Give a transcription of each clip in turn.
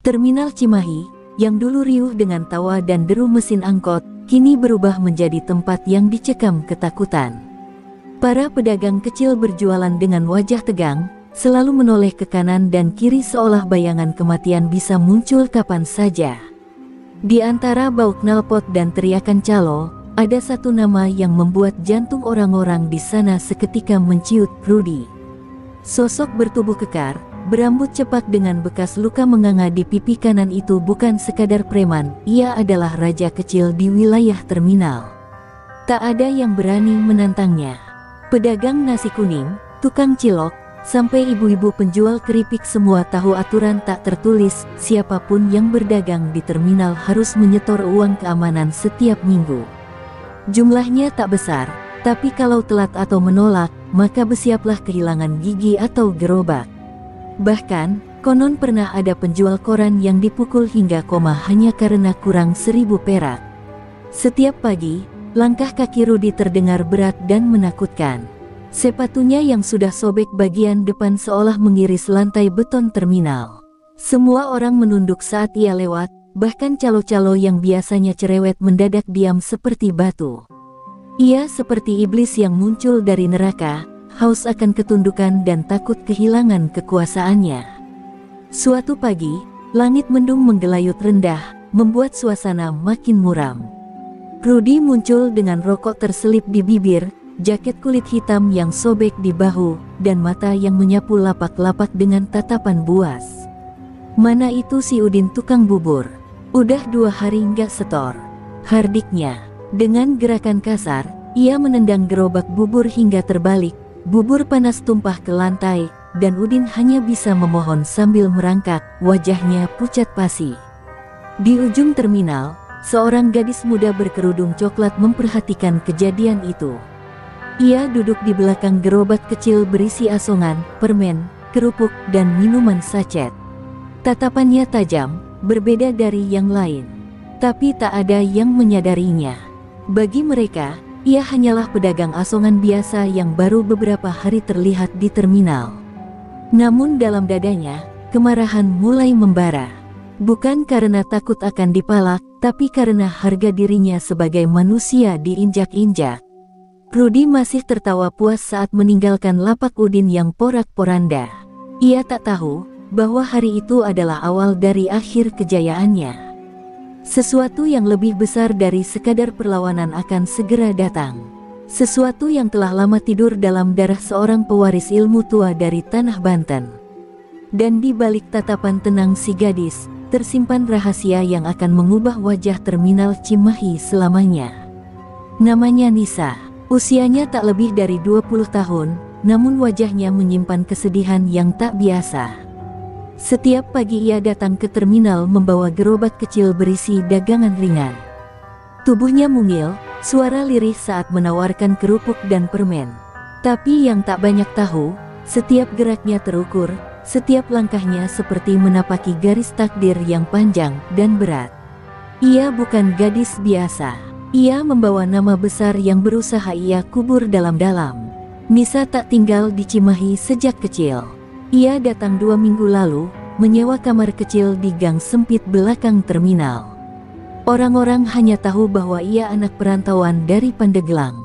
Terminal Cimahi, yang dulu riuh dengan tawa dan deru mesin angkot, kini berubah menjadi tempat yang dicekam ketakutan. Para pedagang kecil berjualan dengan wajah tegang, selalu menoleh ke kanan dan kiri seolah bayangan kematian bisa muncul kapan saja. Di antara bau knalpot dan teriakan calo, ada satu nama yang membuat jantung orang-orang di sana seketika menciut, Rudy. Sosok bertubuh kekar, berambut cepak dengan bekas luka menganga di pipi kanan itu bukan sekadar preman, ia adalah raja kecil di wilayah terminal. Tak ada yang berani menantangnya. Pedagang nasi kuning, tukang cilok, sampai ibu-ibu penjual keripik semua tahu aturan tak tertulis, siapapun yang berdagang di terminal harus menyetor uang keamanan setiap minggu. Jumlahnya tak besar, tapi kalau telat atau menolak, maka bersiaplah kehilangan gigi atau gerobak. Bahkan, konon pernah ada penjual koran yang dipukul hingga koma hanya karena kurang 1.000 perak. Setiap pagi, langkah kaki Rudy terdengar berat dan menakutkan. Sepatunya yang sudah sobek bagian depan seolah mengiris lantai beton terminal. Semua orang menunduk saat ia lewat, bahkan calo-calo yang biasanya cerewet mendadak diam seperti batu. Ia seperti iblis yang muncul dari neraka, haus akan ketundukan dan takut kehilangan kekuasaannya. Suatu pagi, langit mendung menggelayut rendah, membuat suasana makin muram. Rudy muncul dengan rokok terselip di bibir, jaket kulit hitam yang sobek di bahu, dan mata yang menyapu lapak-lapak dengan tatapan buas. "Mana itu si Udin tukang bubur? Udah 2 hari nggak setor," hardiknya. Dengan gerakan kasar, ia menendang gerobak bubur hingga terbalik. Bubur panas tumpah ke lantai, dan Udin hanya bisa memohon sambil merangkak, wajahnya pucat pasi. Di ujung terminal, seorang gadis muda berkerudung coklat memperhatikan kejadian itu. Ia duduk di belakang gerobak kecil berisi asongan, permen, kerupuk, dan minuman sachet. Tatapannya tajam, berbeda dari yang lain. Tapi tak ada yang menyadarinya. Bagi mereka, ia hanyalah pedagang asongan biasa yang baru beberapa hari terlihat di terminal. Namun dalam dadanya, kemarahan mulai membara. Bukan karena takut akan dipalak, tapi karena harga dirinya sebagai manusia diinjak-injak. Rudy masih tertawa puas saat meninggalkan lapak Udin yang porak-poranda. Ia tak tahu bahwa hari itu adalah awal dari akhir kejayaannya. Sesuatu yang lebih besar dari sekadar perlawanan akan segera datang. Sesuatu yang telah lama tidur dalam darah seorang pewaris ilmu tua dari tanah Banten. Dan di balik tatapan tenang si gadis, tersimpan rahasia yang akan mengubah wajah terminal Cimahi selamanya. Namanya Nisa. Usianya tak lebih dari 20 tahun, namun wajahnya menyimpan kesedihan yang tak biasa. Setiap pagi ia datang ke terminal membawa gerobak kecil berisi dagangan ringan. Tubuhnya mungil, suara lirih saat menawarkan kerupuk dan permen. Tapi yang tak banyak tahu, setiap geraknya terukur, setiap langkahnya seperti menapaki garis takdir yang panjang dan berat. Ia bukan gadis biasa. Ia membawa nama besar yang berusaha ia kubur dalam-dalam. Nisa tak tinggal di Cimahi sejak kecil. Ia datang 2 minggu lalu, menyewa kamar kecil di gang sempit belakang terminal. Orang-orang hanya tahu bahwa ia anak perantauan dari Pandeglang.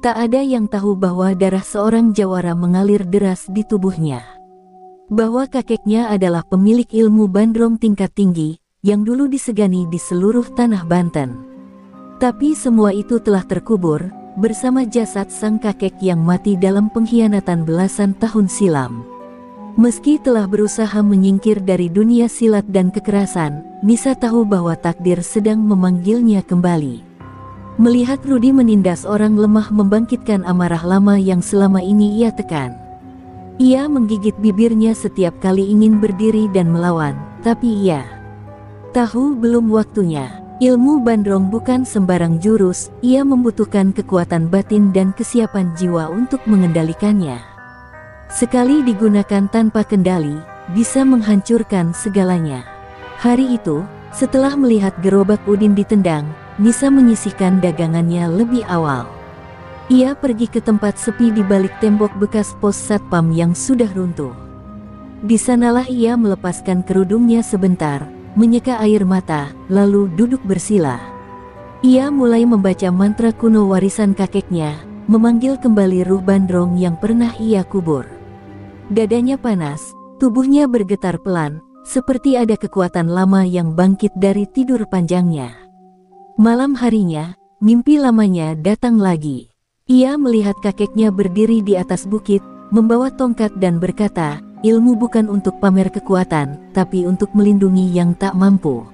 Tak ada yang tahu bahwa darah seorang jawara mengalir deras di tubuhnya. Bahwa kakeknya adalah pemilik ilmu bandrong tingkat tinggi, yang dulu disegani di seluruh tanah Banten. Tapi semua itu telah terkubur, bersama jasad sang kakek yang mati dalam pengkhianatan belasan tahun silam. Meski telah berusaha menyingkir dari dunia silat dan kekerasan, Nisa tahu bahwa takdir sedang memanggilnya kembali. Melihat Rudy menindas orang lemah membangkitkan amarah lama yang selama ini ia tekan. Ia menggigit bibirnya setiap kali ingin berdiri dan melawan, tapi ia tahu belum waktunya. Ilmu bandrong bukan sembarang jurus, ia membutuhkan kekuatan batin dan kesiapan jiwa untuk mengendalikannya. Sekali digunakan tanpa kendali, bisa menghancurkan segalanya. Hari itu, setelah melihat gerobak Udin ditendang, Nisa menyisihkan dagangannya lebih awal. Ia pergi ke tempat sepi di balik tembok bekas pos satpam yang sudah runtuh. Di sanalah ia melepaskan kerudungnya sebentar, menyeka air mata, lalu duduk bersila. Ia mulai membaca mantra kuno warisan kakeknya, memanggil kembali ruh Bandrong yang pernah ia kubur. Dadanya panas, tubuhnya bergetar pelan, seperti ada kekuatan lama yang bangkit dari tidur panjangnya. Malam harinya, mimpi lamanya datang lagi. Ia melihat kakeknya berdiri di atas bukit, membawa tongkat dan berkata, ilmu bukan untuk pamer kekuatan, tapi untuk melindungi yang tak mampu.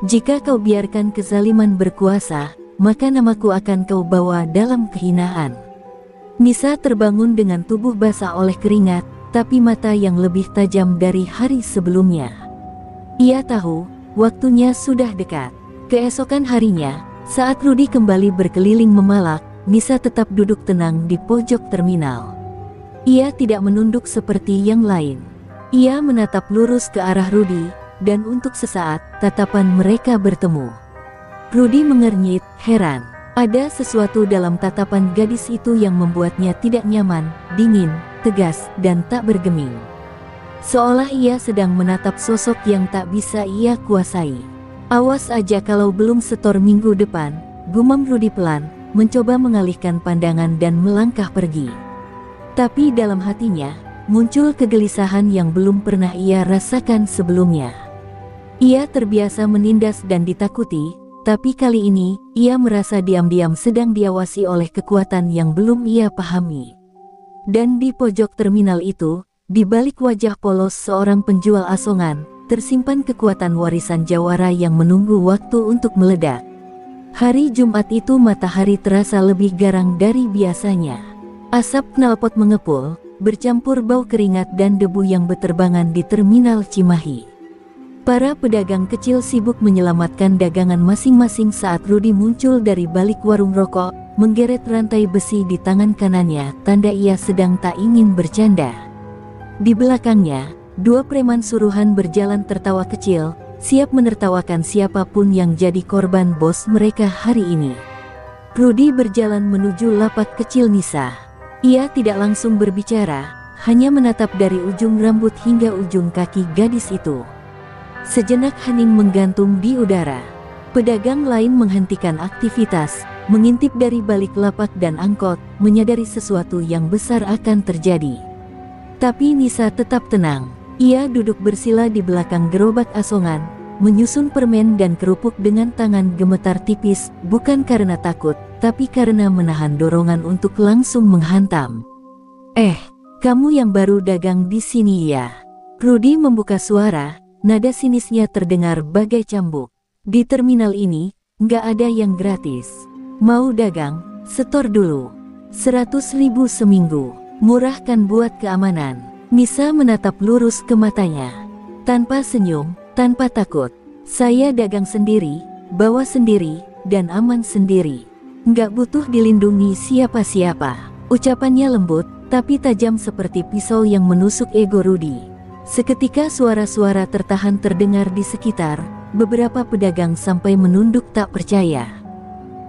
Jika kau biarkan kezaliman berkuasa, maka namaku akan kau bawa dalam kehinaan. Nisa terbangun dengan tubuh basah oleh keringat, tapi mata yang lebih tajam dari hari sebelumnya. Ia tahu, waktunya sudah dekat. Keesokan harinya, saat Rudy kembali berkeliling memalak, Nisa tetap duduk tenang di pojok terminal. Ia tidak menunduk seperti yang lain. Ia menatap lurus ke arah Rudy, dan untuk sesaat, tatapan mereka bertemu. Rudy mengernyit, heran. Ada sesuatu dalam tatapan gadis itu yang membuatnya tidak nyaman, dingin, tegas, dan tak bergeming. Seolah ia sedang menatap sosok yang tak bisa ia kuasai. Awas aja kalau belum setor minggu depan, gumam Rudy pelan, mencoba mengalihkan pandangan dan melangkah pergi. Tapi dalam hatinya, muncul kegelisahan yang belum pernah ia rasakan sebelumnya. Ia terbiasa menindas dan ditakuti, tapi kali ini, ia merasa diam-diam sedang diawasi oleh kekuatan yang belum ia pahami. Dan di pojok terminal itu, di balik wajah polos seorang penjual asongan, tersimpan kekuatan warisan jawara yang menunggu waktu untuk meledak. Hari Jumat itu matahari terasa lebih garang dari biasanya. Asap knalpot mengepul, bercampur bau keringat dan debu yang beterbangan di terminal Cimahi. Para pedagang kecil sibuk menyelamatkan dagangan masing-masing saat Rudy muncul dari balik warung rokok, menggeret rantai besi di tangan kanannya, tanda ia sedang tak ingin bercanda. Di belakangnya, dua preman suruhan berjalan tertawa kecil, siap menertawakan siapapun yang jadi korban bos mereka hari ini. Rudy berjalan menuju lapak kecil Nisa. Ia tidak langsung berbicara, hanya menatap dari ujung rambut hingga ujung kaki gadis itu. Sejenak hening menggantung di udara. Pedagang lain menghentikan aktivitas, mengintip dari balik lapak dan angkot, menyadari sesuatu yang besar akan terjadi. Tapi Nisa tetap tenang. Ia duduk bersila di belakang gerobak asongan, menyusun permen dan kerupuk dengan tangan gemetar tipis, bukan karena takut, tapi karena menahan dorongan untuk langsung menghantam. Kamu yang baru dagang di sini ya? Rudy membuka suara, nada sinisnya terdengar bagai cambuk. Di terminal ini, nggak ada yang gratis. Mau dagang, setor dulu. 100.000 seminggu, murah kan buat keamanan. Nisa menatap lurus ke matanya. Tanpa senyum, tanpa takut. Saya dagang sendiri, bawa sendiri, dan aman sendiri. Nggak butuh dilindungi siapa-siapa. Ucapannya lembut, tapi tajam seperti pisau yang menusuk ego Rudy. Seketika suara-suara tertahan terdengar di sekitar, beberapa pedagang sampai menunduk tak percaya.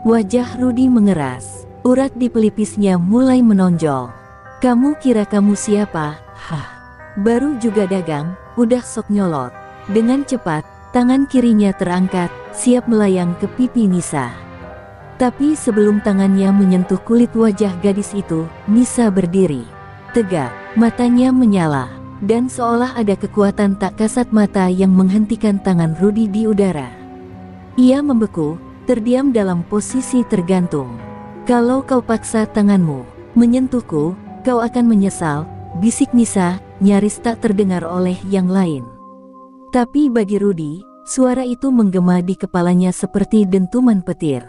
Wajah Rudy mengeras, urat di pelipisnya mulai menonjol. Kamu kira kamu siapa? Baru juga dagang, udah sok nyolot. Dengan cepat, tangan kirinya terangkat, siap melayang ke pipi Nisa. Tapi sebelum tangannya menyentuh kulit wajah gadis itu, Nisa berdiri. Tegak, matanya menyala, dan seolah ada kekuatan tak kasat mata yang menghentikan tangan Rudy di udara. Ia membeku, terdiam dalam posisi tergantung. Kalau kau paksa tanganmu menyentuhku, kau akan menyesal, bisik Nisa, nyaris tak terdengar oleh yang lain. Tapi bagi Rudy, suara itu menggema di kepalanya seperti dentuman petir.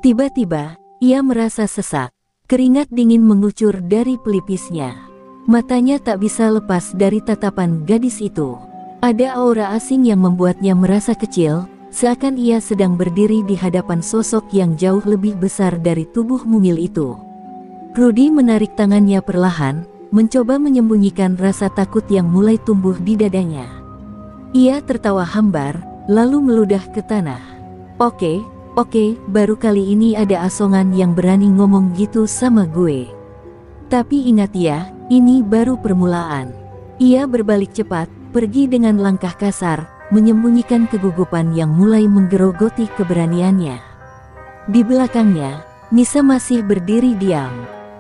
Tiba-tiba, ia merasa sesak, keringat dingin mengucur dari pelipisnya. Matanya tak bisa lepas dari tatapan gadis itu. Ada aura asing yang membuatnya merasa kecil, seakan ia sedang berdiri di hadapan sosok yang jauh lebih besar dari tubuh mungil itu. Rudy menarik tangannya perlahan, mencoba menyembunyikan rasa takut yang mulai tumbuh di dadanya. Ia tertawa hambar, lalu meludah ke tanah. Oke, baru kali ini ada asongan yang berani ngomong gitu sama gue. Tapi ingat ya, ini baru permulaan. Ia berbalik cepat, pergi dengan langkah kasar, menyembunyikan kegugupan yang mulai menggerogoti keberaniannya. Di belakangnya, Nisa masih berdiri diam.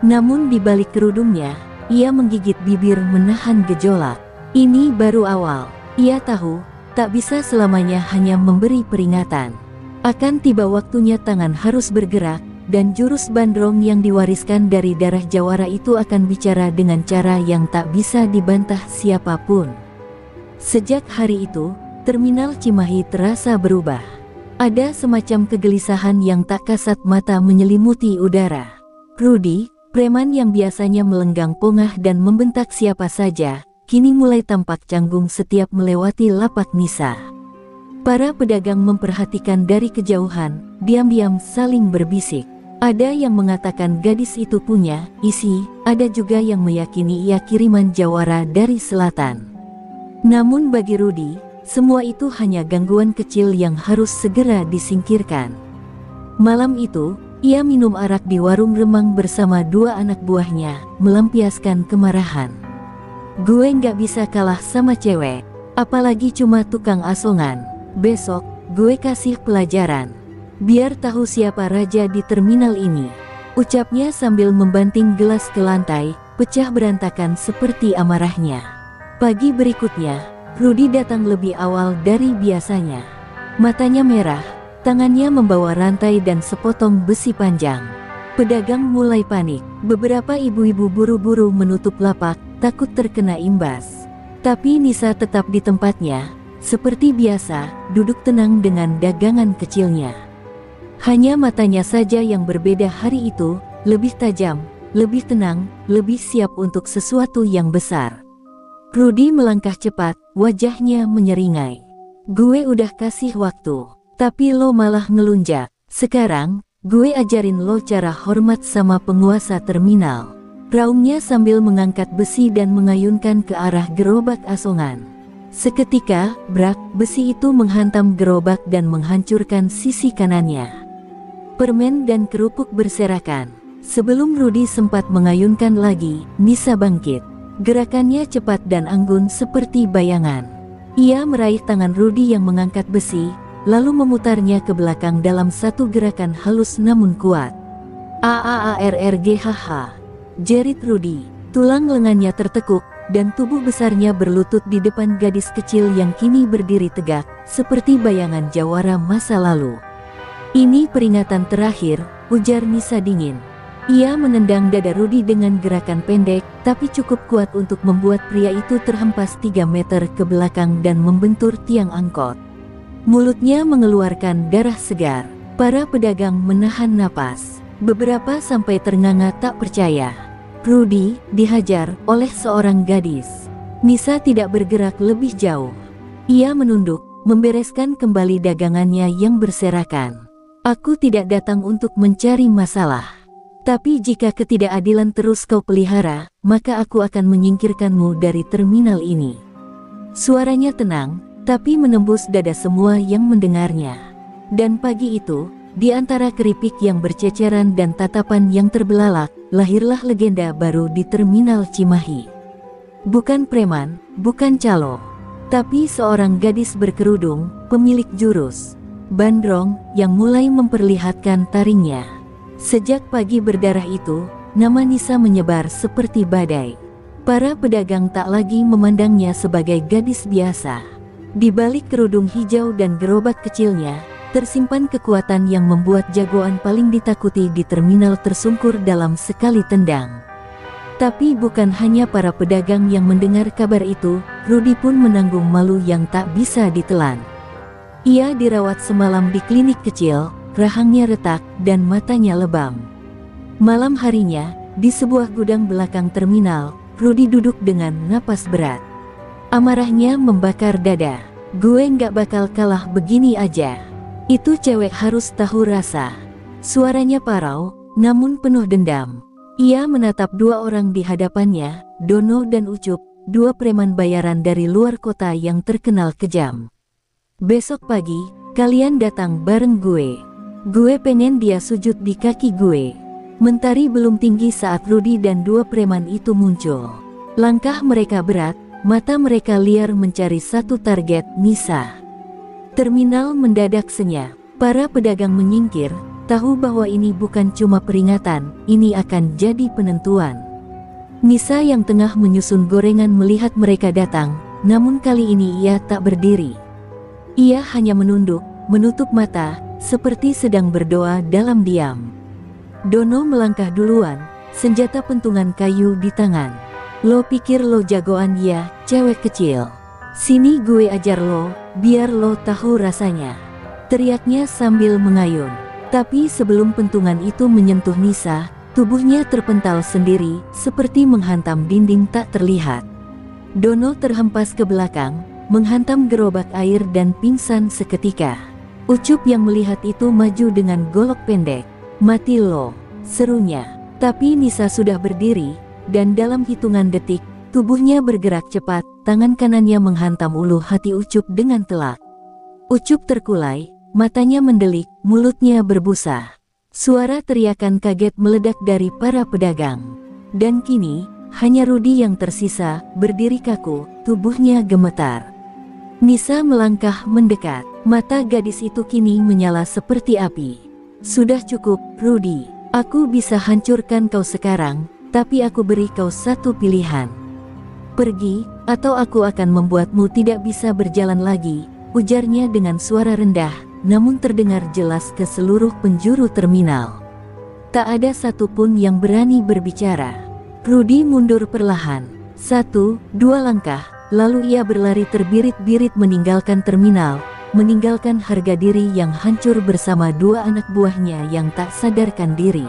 Namun di balik kerudungnya, ia menggigit bibir menahan gejolak. Ini baru awal. Ia tahu, tak bisa selamanya hanya memberi peringatan. Akan tiba waktunya tangan harus bergerak, dan jurus Bandrong yang diwariskan dari darah Jawara itu akan bicara dengan cara yang tak bisa dibantah siapapun. Sejak hari itu, terminal Cimahi terasa berubah. Ada semacam kegelisahan yang tak kasat mata menyelimuti udara. Rudy, preman yang biasanya melenggang pongah dan membentak siapa saja, kini mulai tampak canggung setiap melewati lapak Nisa. Para pedagang memperhatikan dari kejauhan, diam-diam saling berbisik. Ada yang mengatakan gadis itu punya isi, ada juga yang meyakini ia kiriman Jawara dari selatan. Namun bagi Rudy, semua itu hanya gangguan kecil yang harus segera disingkirkan. Malam itu, ia minum arak di warung remang bersama dua anak buahnya, melampiaskan kemarahan. Gue nggak bisa kalah sama cewek, apalagi cuma tukang asongan. Besok, gue kasih pelajaran. Biar tahu siapa raja di terminal ini. Ucapnya sambil membanting gelas ke lantai, pecah berantakan seperti amarahnya. Pagi berikutnya, Rudy datang lebih awal dari biasanya. Matanya merah, tangannya membawa rantai dan sepotong besi panjang. Pedagang mulai panik. Beberapa ibu-ibu buru-buru menutup lapak, takut terkena imbas. Tapi Nisa tetap di tempatnya. Seperti biasa, duduk tenang dengan dagangan kecilnya. Hanya matanya saja yang berbeda hari itu, lebih tajam, lebih tenang, lebih siap untuk sesuatu yang besar. Rudy melangkah cepat, wajahnya menyeringai. Gue udah kasih waktu, tapi lo malah ngelunjak. Sekarang, gue ajarin lo cara hormat sama penguasa terminal. Raungnya sambil mengangkat besi dan mengayunkan ke arah gerobak asongan. Seketika, brak, besi itu menghantam gerobak dan menghancurkan sisi kanannya. Permen dan kerupuk berserakan. Sebelum Rudy sempat mengayunkan lagi, Nisa bangkit. Gerakannya cepat dan anggun seperti bayangan. Ia meraih tangan Rudy yang mengangkat besi, lalu memutarnya ke belakang dalam satu gerakan halus namun kuat. "Aarrghaha," jerit Rudy. Tulang lengannya tertekuk, dan tubuh besarnya berlutut di depan gadis kecil yang kini berdiri tegak, seperti bayangan Jawara masa lalu. "Ini peringatan terakhir," ujar Nisa dingin. Ia menendang dada Rudy dengan gerakan pendek, tapi cukup kuat untuk membuat pria itu terhempas 3 meter ke belakang dan membentur tiang angkot. Mulutnya mengeluarkan darah segar. Para pedagang menahan napas. Beberapa sampai ternganga tak percaya. Rudy dihajar oleh seorang gadis. Nisa tidak bergerak lebih jauh. Ia menunduk, membereskan kembali dagangannya yang berserakan. "Aku tidak datang untuk mencari masalah. Tapi jika ketidakadilan terus kau pelihara, maka aku akan menyingkirkanmu dari terminal ini." Suaranya tenang, tapi menembus dada semua yang mendengarnya. Dan pagi itu, di antara keripik yang berceceran dan tatapan yang terbelalak, lahirlah legenda baru di terminal Cimahi. Bukan preman, bukan calo, tapi seorang gadis berkerudung, pemilik jurus Bandrong, yang mulai memperlihatkan taringnya. Sejak pagi berdarah itu, nama Nisa menyebar seperti badai. Para pedagang tak lagi memandangnya sebagai gadis biasa. Di balik kerudung hijau dan gerobak kecilnya, tersimpan kekuatan yang membuat jagoan paling ditakuti di terminal tersungkur dalam sekali tendang. Tapi bukan hanya para pedagang yang mendengar kabar itu, Rudy pun menanggung malu yang tak bisa ditelan. Ia dirawat semalam di klinik kecil, rahangnya retak, dan matanya lebam. Malam harinya, di sebuah gudang belakang terminal, Rudy duduk dengan napas berat. Amarahnya membakar dada. "Gue nggak bakal kalah begini aja. Itu cewek harus tahu rasa." Suaranya parau, namun penuh dendam. Ia menatap dua orang di hadapannya, Dono dan Ucup, dua preman bayaran dari luar kota yang terkenal kejam. "Besok pagi, kalian datang bareng gue. Gue pengen dia sujud di kaki gue." Mentari belum tinggi saat Rudy dan dua preman itu muncul. Langkah mereka berat, mata mereka liar mencari satu target, Nisa. Terminal mendadak senyap. Para pedagang menyingkir, tahu bahwa ini bukan cuma peringatan, ini akan jadi penentuan. Nisa yang tengah menyusun gorengan melihat mereka datang, namun kali ini ia tak berdiri. Ia hanya menunduk, menutup mata, seperti sedang berdoa dalam diam. Dono melangkah duluan, senjata pentungan kayu di tangan. Lo pikir lo jagoan ya, cewek kecil? Sini gue ajar lo, biar lo tahu rasanya. Teriaknya sambil mengayun. Tapi sebelum pentungan itu menyentuh Nisa, tubuhnya terpental sendiri, seperti menghantam dinding tak terlihat. Dono terhempas ke belakang, menghantam gerobak air dan pingsan seketika. Ucup yang melihat itu maju dengan golok pendek. Mati lo, serunya. Tapi Nisa sudah berdiri, dan dalam hitungan detik, tubuhnya bergerak cepat, tangan kanannya menghantam ulu hati Ucup dengan telak. Ucup terkulai, matanya mendelik, mulutnya berbusa. Suara teriakan kaget meledak dari para pedagang. Dan kini, hanya Rudi yang tersisa, berdiri kaku, tubuhnya gemetar. Nisa melangkah mendekat, mata gadis itu kini menyala seperti api. Sudah cukup, Rudi. Aku bisa hancurkan kau sekarang, tapi aku beri kau satu pilihan. Pergi, atau aku akan membuatmu tidak bisa berjalan lagi, ujarnya dengan suara rendah, namun terdengar jelas ke seluruh penjuru terminal. Tak ada satupun yang berani berbicara. Rudi mundur perlahan, 1-2 langkah, lalu ia berlari terbirit-birit meninggalkan terminal, meninggalkan harga diri yang hancur bersama dua anak buahnya yang tak sadarkan diri.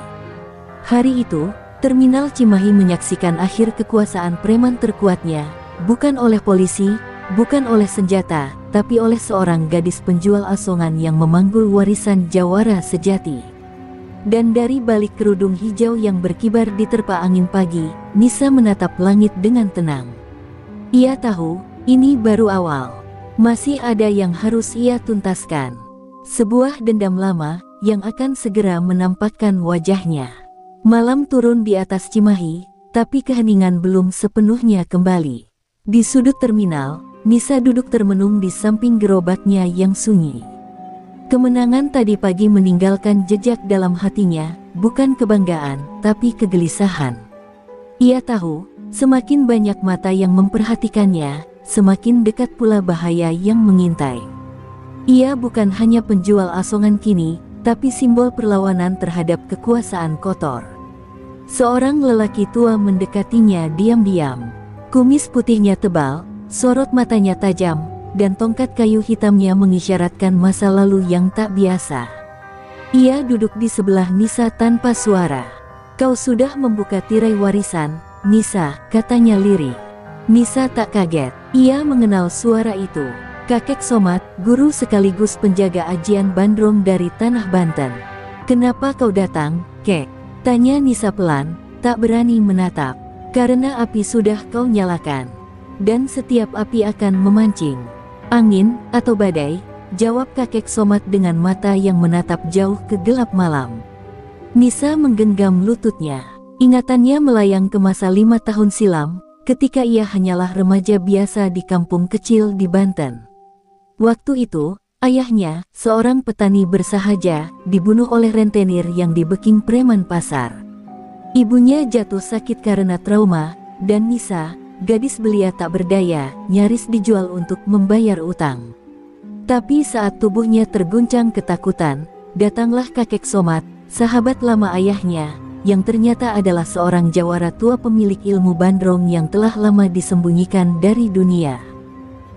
Hari itu, Terminal Cimahi menyaksikan akhir kekuasaan preman terkuatnya, bukan oleh polisi, bukan oleh senjata, tapi oleh seorang gadis penjual asongan yang memanggul warisan jawara sejati. Dan dari balik kerudung hijau yang berkibar diterpa angin pagi, Nisa menatap langit dengan tenang. Ia tahu, ini baru awal. Masih ada yang harus ia tuntaskan. Sebuah dendam lama, yang akan segera menampakkan wajahnya. Malam turun di atas Cimahi, tapi keheningan belum sepenuhnya kembali. Di sudut terminal, Nisa duduk termenung di samping gerobaknya yang sunyi. Kemenangan tadi pagi meninggalkan jejak dalam hatinya, bukan kebanggaan, tapi kegelisahan. Ia tahu, semakin banyak mata yang memperhatikannya, semakin dekat pula bahaya yang mengintai. Ia bukan hanya penjual asongan kini, tapi simbol perlawanan terhadap kekuasaan kotor. Seorang lelaki tua mendekatinya diam-diam. Kumis putihnya tebal, sorot matanya tajam, dan tongkat kayu hitamnya mengisyaratkan masa lalu yang tak biasa. Ia duduk di sebelah Nisa tanpa suara. "Kau sudah membuka tirai warisan, Nisa," katanya lirih. Nisa tak kaget, ia mengenal suara itu. Kakek Somat, guru sekaligus penjaga ajian Bandrong dari Tanah Banten. "Kenapa kau datang, Kek?" tanya Nisa pelan, tak berani menatap. "Karena api sudah kau nyalakan. Dan setiap api akan memancing angin atau badai," jawab kakek Somat dengan mata yang menatap jauh ke gelap malam. Nisa menggenggam lututnya. Ingatannya melayang ke masa 5 tahun silam, ketika ia hanyalah remaja biasa di kampung kecil di Banten. Waktu itu, ayahnya, seorang petani bersahaja, dibunuh oleh rentenir yang dibeking preman pasar. Ibunya jatuh sakit karena trauma, dan Nisa, gadis belia tak berdaya, nyaris dijual untuk membayar utang. Tapi saat tubuhnya terguncang ketakutan, datanglah kakek Somat, sahabat lama ayahnya, yang ternyata adalah seorang jawara tua pemilik ilmu Bandrong yang telah lama disembunyikan dari dunia.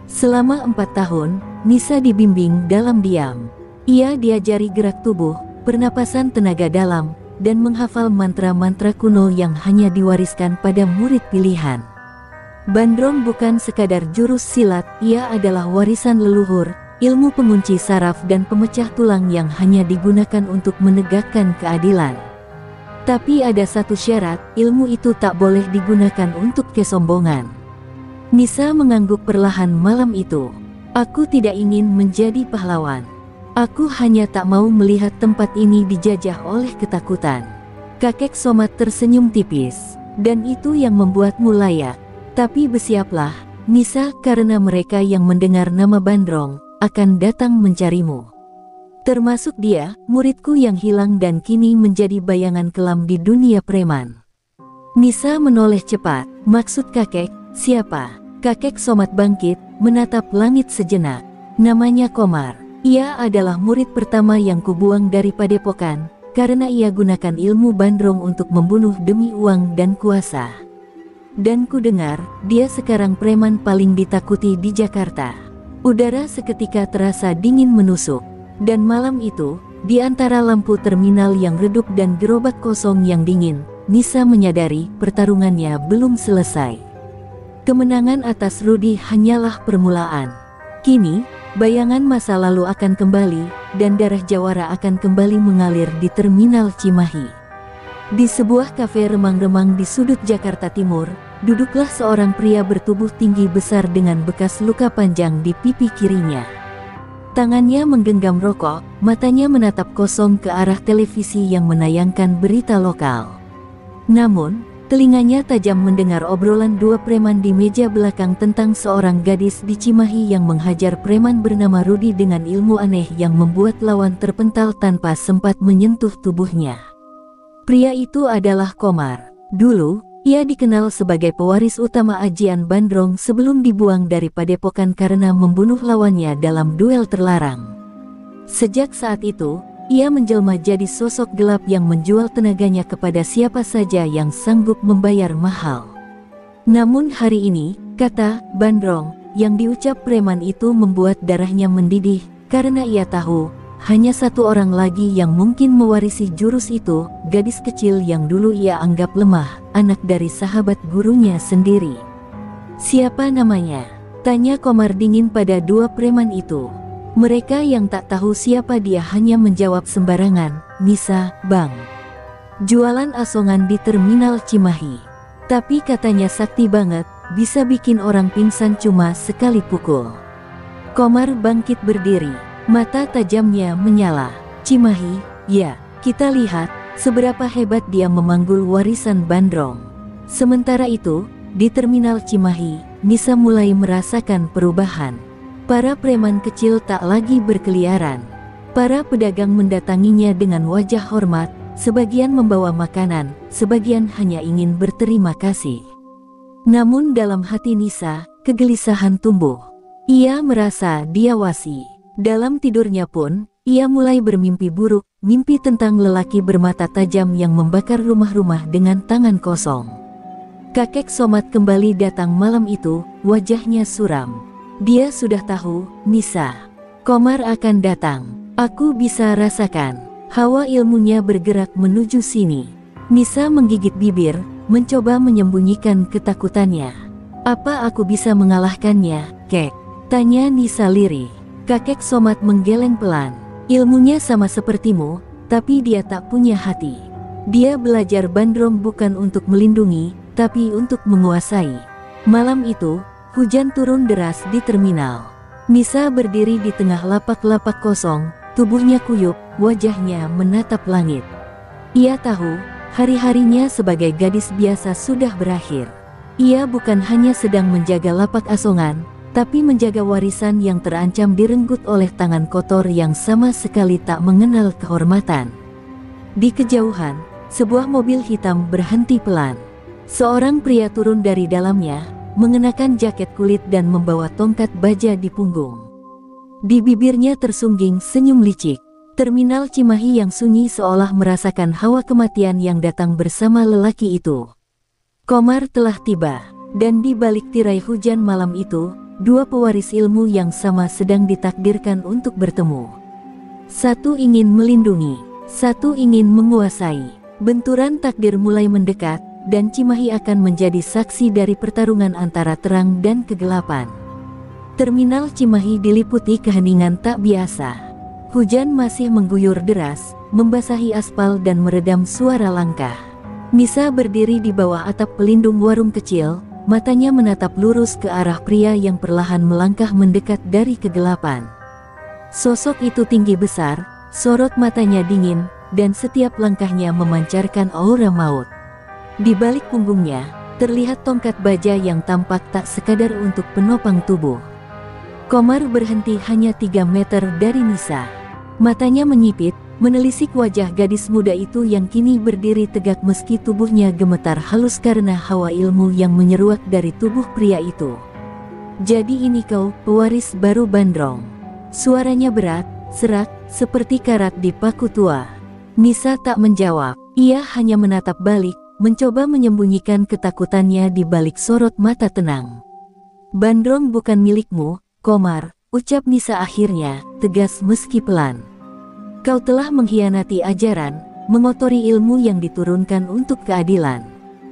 Selama 4 tahun, Nisa dibimbing dalam diam. Ia diajari gerak tubuh, pernapasan tenaga dalam, dan menghafal mantra-mantra kuno yang hanya diwariskan pada murid pilihan. Bandrong bukan sekadar jurus silat, ia adalah warisan leluhur, ilmu pengunci saraf dan pemecah tulang yang hanya digunakan untuk menegakkan keadilan. Tapi ada satu syarat, ilmu itu tak boleh digunakan untuk kesombongan. Nisa mengangguk perlahan malam itu. "Aku tidak ingin menjadi pahlawan. Aku hanya tak mau melihat tempat ini dijajah oleh ketakutan." Kakek Somat tersenyum tipis. "Dan itu yang membuatmu layak. Tapi bersiaplah, Nisa, karena mereka yang mendengar nama Bandrong, akan datang mencarimu. Termasuk dia, muridku yang hilang dan kini menjadi bayangan kelam di dunia preman. Nisa menoleh cepat. Maksud kakek, siapa? Kakek Somad bangkit, menatap langit sejenak. Namanya Komar. Ia adalah murid pertama yang kubuang dari padepokan, karena ia gunakan ilmu Bandrong untuk membunuh demi uang dan kuasa. Dan ku dengar, dia sekarang preman paling ditakuti di Jakarta. Udara seketika terasa dingin menusuk. Dan malam itu, di antara lampu terminal yang redup dan gerobak kosong yang dingin, Nisa menyadari pertarungannya belum selesai. Kemenangan atas Rudy hanyalah permulaan. Kini, bayangan masa lalu akan kembali, dan darah jawara akan kembali mengalir di Terminal Cimahi. Di sebuah kafe remang-remang di sudut Jakarta Timur, duduklah seorang pria bertubuh tinggi besar dengan bekas luka panjang di pipi kirinya. Tangannya menggenggam rokok, matanya menatap kosong ke arah televisi yang menayangkan berita lokal. Namun, telinganya tajam mendengar obrolan dua preman di meja belakang tentang seorang gadis di Cimahi yang menghajar preman bernama Rudy dengan ilmu aneh yang membuat lawan terpental tanpa sempat menyentuh tubuhnya. Pria itu adalah Komar. Dulu, ia dikenal sebagai pewaris utama Ajian Bandrong sebelum dibuang dari padepokan karena membunuh lawannya dalam duel terlarang. Sejak saat itu, ia menjelma jadi sosok gelap yang menjual tenaganya kepada siapa saja yang sanggup membayar mahal. Namun hari ini, kata Bandrong yang diucap preman itu membuat darahnya mendidih, karena ia tahu, hanya satu orang lagi yang mungkin mewarisi jurus itu, gadis kecil yang dulu ia anggap lemah, anak dari sahabat gurunya sendiri. Siapa namanya? Tanya Komar dingin pada dua preman itu. Mereka yang tak tahu siapa dia hanya menjawab sembarangan, Nisa, Bang. Jualan asongan di Terminal Cimahi. Tapi katanya sakti banget, bisa bikin orang pingsan cuma sekali pukul. Komar bangkit berdiri, mata tajamnya menyala. Cimahi, ya, kita lihat seberapa hebat dia memanggul warisan Bandrong. Sementara itu, di Terminal Cimahi, Nisa mulai merasakan perubahan. Para preman kecil tak lagi berkeliaran. Para pedagang mendatanginya dengan wajah hormat, sebagian membawa makanan, sebagian hanya ingin berterima kasih. Namun dalam hati Nisa, kegelisahan tumbuh. Ia merasa diawasi. Dalam tidurnya pun, ia mulai bermimpi buruk, mimpi tentang lelaki bermata tajam yang membakar rumah-rumah dengan tangan kosong. Kakek Somad kembali datang malam itu, wajahnya suram. Dia sudah tahu, Nisa, Komar akan datang. Aku bisa rasakan. Hawa ilmunya bergerak menuju sini. Nisa menggigit bibir, mencoba menyembunyikan ketakutannya. Apa aku bisa mengalahkannya, kek? Tanya Nisa lirih. Kakek Somad menggeleng pelan. Ilmunya sama sepertimu, tapi dia tak punya hati. Dia belajar Bandrong bukan untuk melindungi, tapi untuk menguasai. Malam itu, hujan turun deras di terminal. Nisa berdiri di tengah lapak-lapak kosong, tubuhnya kuyup, wajahnya menatap langit. Ia tahu, hari-harinya sebagai gadis biasa sudah berakhir. Ia bukan hanya sedang menjaga lapak asongan, tapi menjaga warisan yang terancam direnggut oleh tangan kotor yang sama sekali tak mengenal kehormatan. Di kejauhan, sebuah mobil hitam berhenti pelan. Seorang pria turun dari dalamnya, mengenakan jaket kulit dan membawa tongkat baja di punggung. Di bibirnya tersungging senyum licik. Terminal Cimahi yang sunyi seolah merasakan hawa kematian yang datang bersama lelaki itu. Komar telah tiba, dan di balik tirai hujan malam itu, dua pewaris ilmu yang sama sedang ditakdirkan untuk bertemu. Satu ingin melindungi, satu ingin menguasai. Benturan takdir mulai mendekat, dan Cimahi akan menjadi saksi dari pertarungan antara terang dan kegelapan. Terminal Cimahi diliputi keheningan tak biasa. Hujan masih mengguyur deras, membasahi aspal dan meredam suara langkah. Nisa berdiri di bawah atap pelindung warung kecil, matanya menatap lurus ke arah pria yang perlahan melangkah mendekat dari kegelapan. Sosok itu tinggi besar, sorot matanya dingin, dan setiap langkahnya memancarkan aura maut. Di balik punggungnya, terlihat tongkat baja yang tampak tak sekadar untuk penopang tubuh. Komar berhenti hanya 3 meter dari Nisa. Matanya menyipit, menelisik wajah gadis muda itu yang kini berdiri tegak meski tubuhnya gemetar halus karena hawa ilmu yang menyeruak dari tubuh pria itu. "Jadi ini kau, pewaris baru Bandrong?" Suaranya berat, serak, seperti karat di paku tua. Nisa tak menjawab, ia hanya menatap balik, mencoba menyembunyikan ketakutannya di balik sorot mata tenang. "Bandrong bukan milikmu, Komar," ucap Nisa akhirnya, tegas meski pelan. "Kau telah mengkhianati ajaran, mengotori ilmu yang diturunkan untuk keadilan."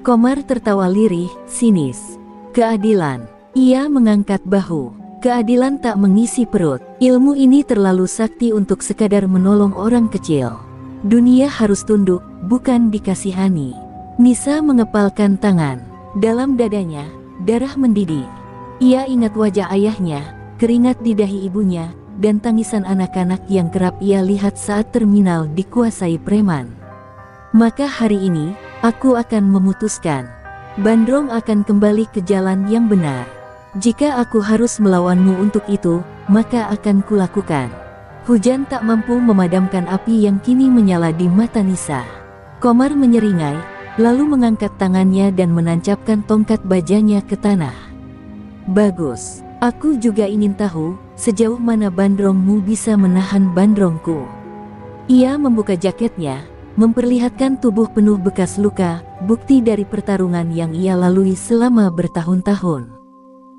Komar tertawa lirih, sinis. "Keadilan?" Ia mengangkat bahu. "Keadilan tak mengisi perut. Ilmu ini terlalu sakti untuk sekadar menolong orang kecil. Dunia harus tunduk, bukan dikasihani." Nisa mengepalkan tangan. Dalam dadanya, darah mendidih. Ia ingat wajah ayahnya, keringat di dahi ibunya, dan tangisan anak-anak yang kerap ia lihat saat terminal dikuasai preman. "Maka hari ini, aku akan memutuskan. Bandrong akan kembali ke jalan yang benar. Jika aku harus melawanmu untuk itu, maka akan kulakukan." Hujan tak mampu memadamkan api yang kini menyala di mata Nisa. Komar menyeringai, lalu mengangkat tangannya dan menancapkan tongkat bajanya ke tanah. "Bagus. Aku juga ingin tahu, sejauh mana Bandrongmu bisa menahan Bandrongku." Ia membuka jaketnya, memperlihatkan tubuh penuh bekas luka, bukti dari pertarungan yang ia lalui selama bertahun-tahun.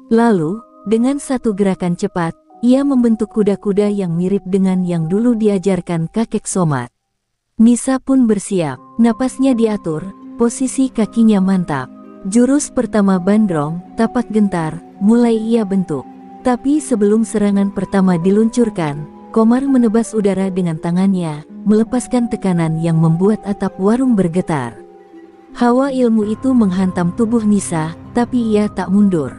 Lalu, dengan satu gerakan cepat, ia membentuk kuda-kuda yang mirip dengan yang dulu diajarkan kakek Somat. Nisa pun bersiap, napasnya diatur, posisi kakinya mantap. Jurus pertama Bandrong, tapak gentar, mulai ia bentuk. Tapi sebelum serangan pertama diluncurkan, Komar menebas udara dengan tangannya, melepaskan tekanan yang membuat atap warung bergetar. Hawa ilmu itu menghantam tubuh Nisa, tapi ia tak mundur.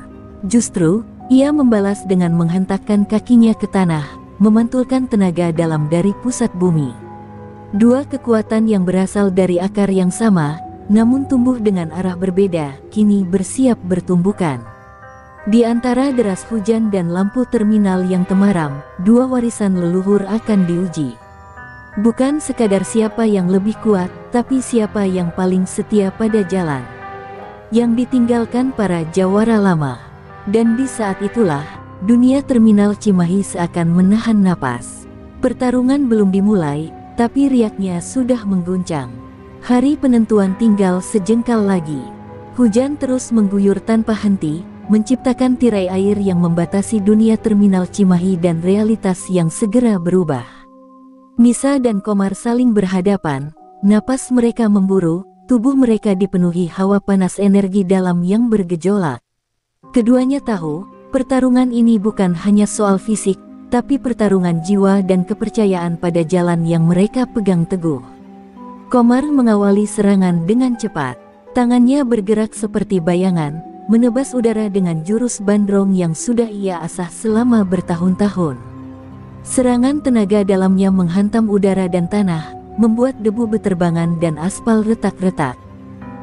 Justru, ia membalas dengan menghentakkan kakinya ke tanah, memantulkan tenaga dalam dari pusat bumi. Dua kekuatan yang berasal dari akar yang sama, namun tumbuh dengan arah berbeda, kini bersiap bertumbukan. Di antara deras hujan dan lampu terminal yang temaram, dua warisan leluhur akan diuji. Bukan sekadar siapa yang lebih kuat, tapi siapa yang paling setia pada jalan yang ditinggalkan para jawara lama. Dan di saat itulah, dunia terminal Cimahi seakan menahan napas. Pertarungan belum dimulai, tapi riaknya sudah mengguncang. Hari penentuan tinggal sejengkal lagi. Hujan terus mengguyur tanpa henti, menciptakan tirai air yang membatasi dunia terminal Cimahi dan realitas yang segera berubah. Nisa dan Komar saling berhadapan, napas mereka memburu, tubuh mereka dipenuhi hawa panas energi dalam yang bergejolak. Keduanya tahu, pertarungan ini bukan hanya soal fisik, tapi pertarungan jiwa dan kepercayaan pada jalan yang mereka pegang teguh. Komar mengawali serangan dengan cepat. Tangannya bergerak seperti bayangan, menebas udara dengan jurus Bandrong yang sudah ia asah selama bertahun-tahun. Serangan tenaga dalamnya menghantam udara dan tanah, membuat debu beterbangan dan aspal retak-retak.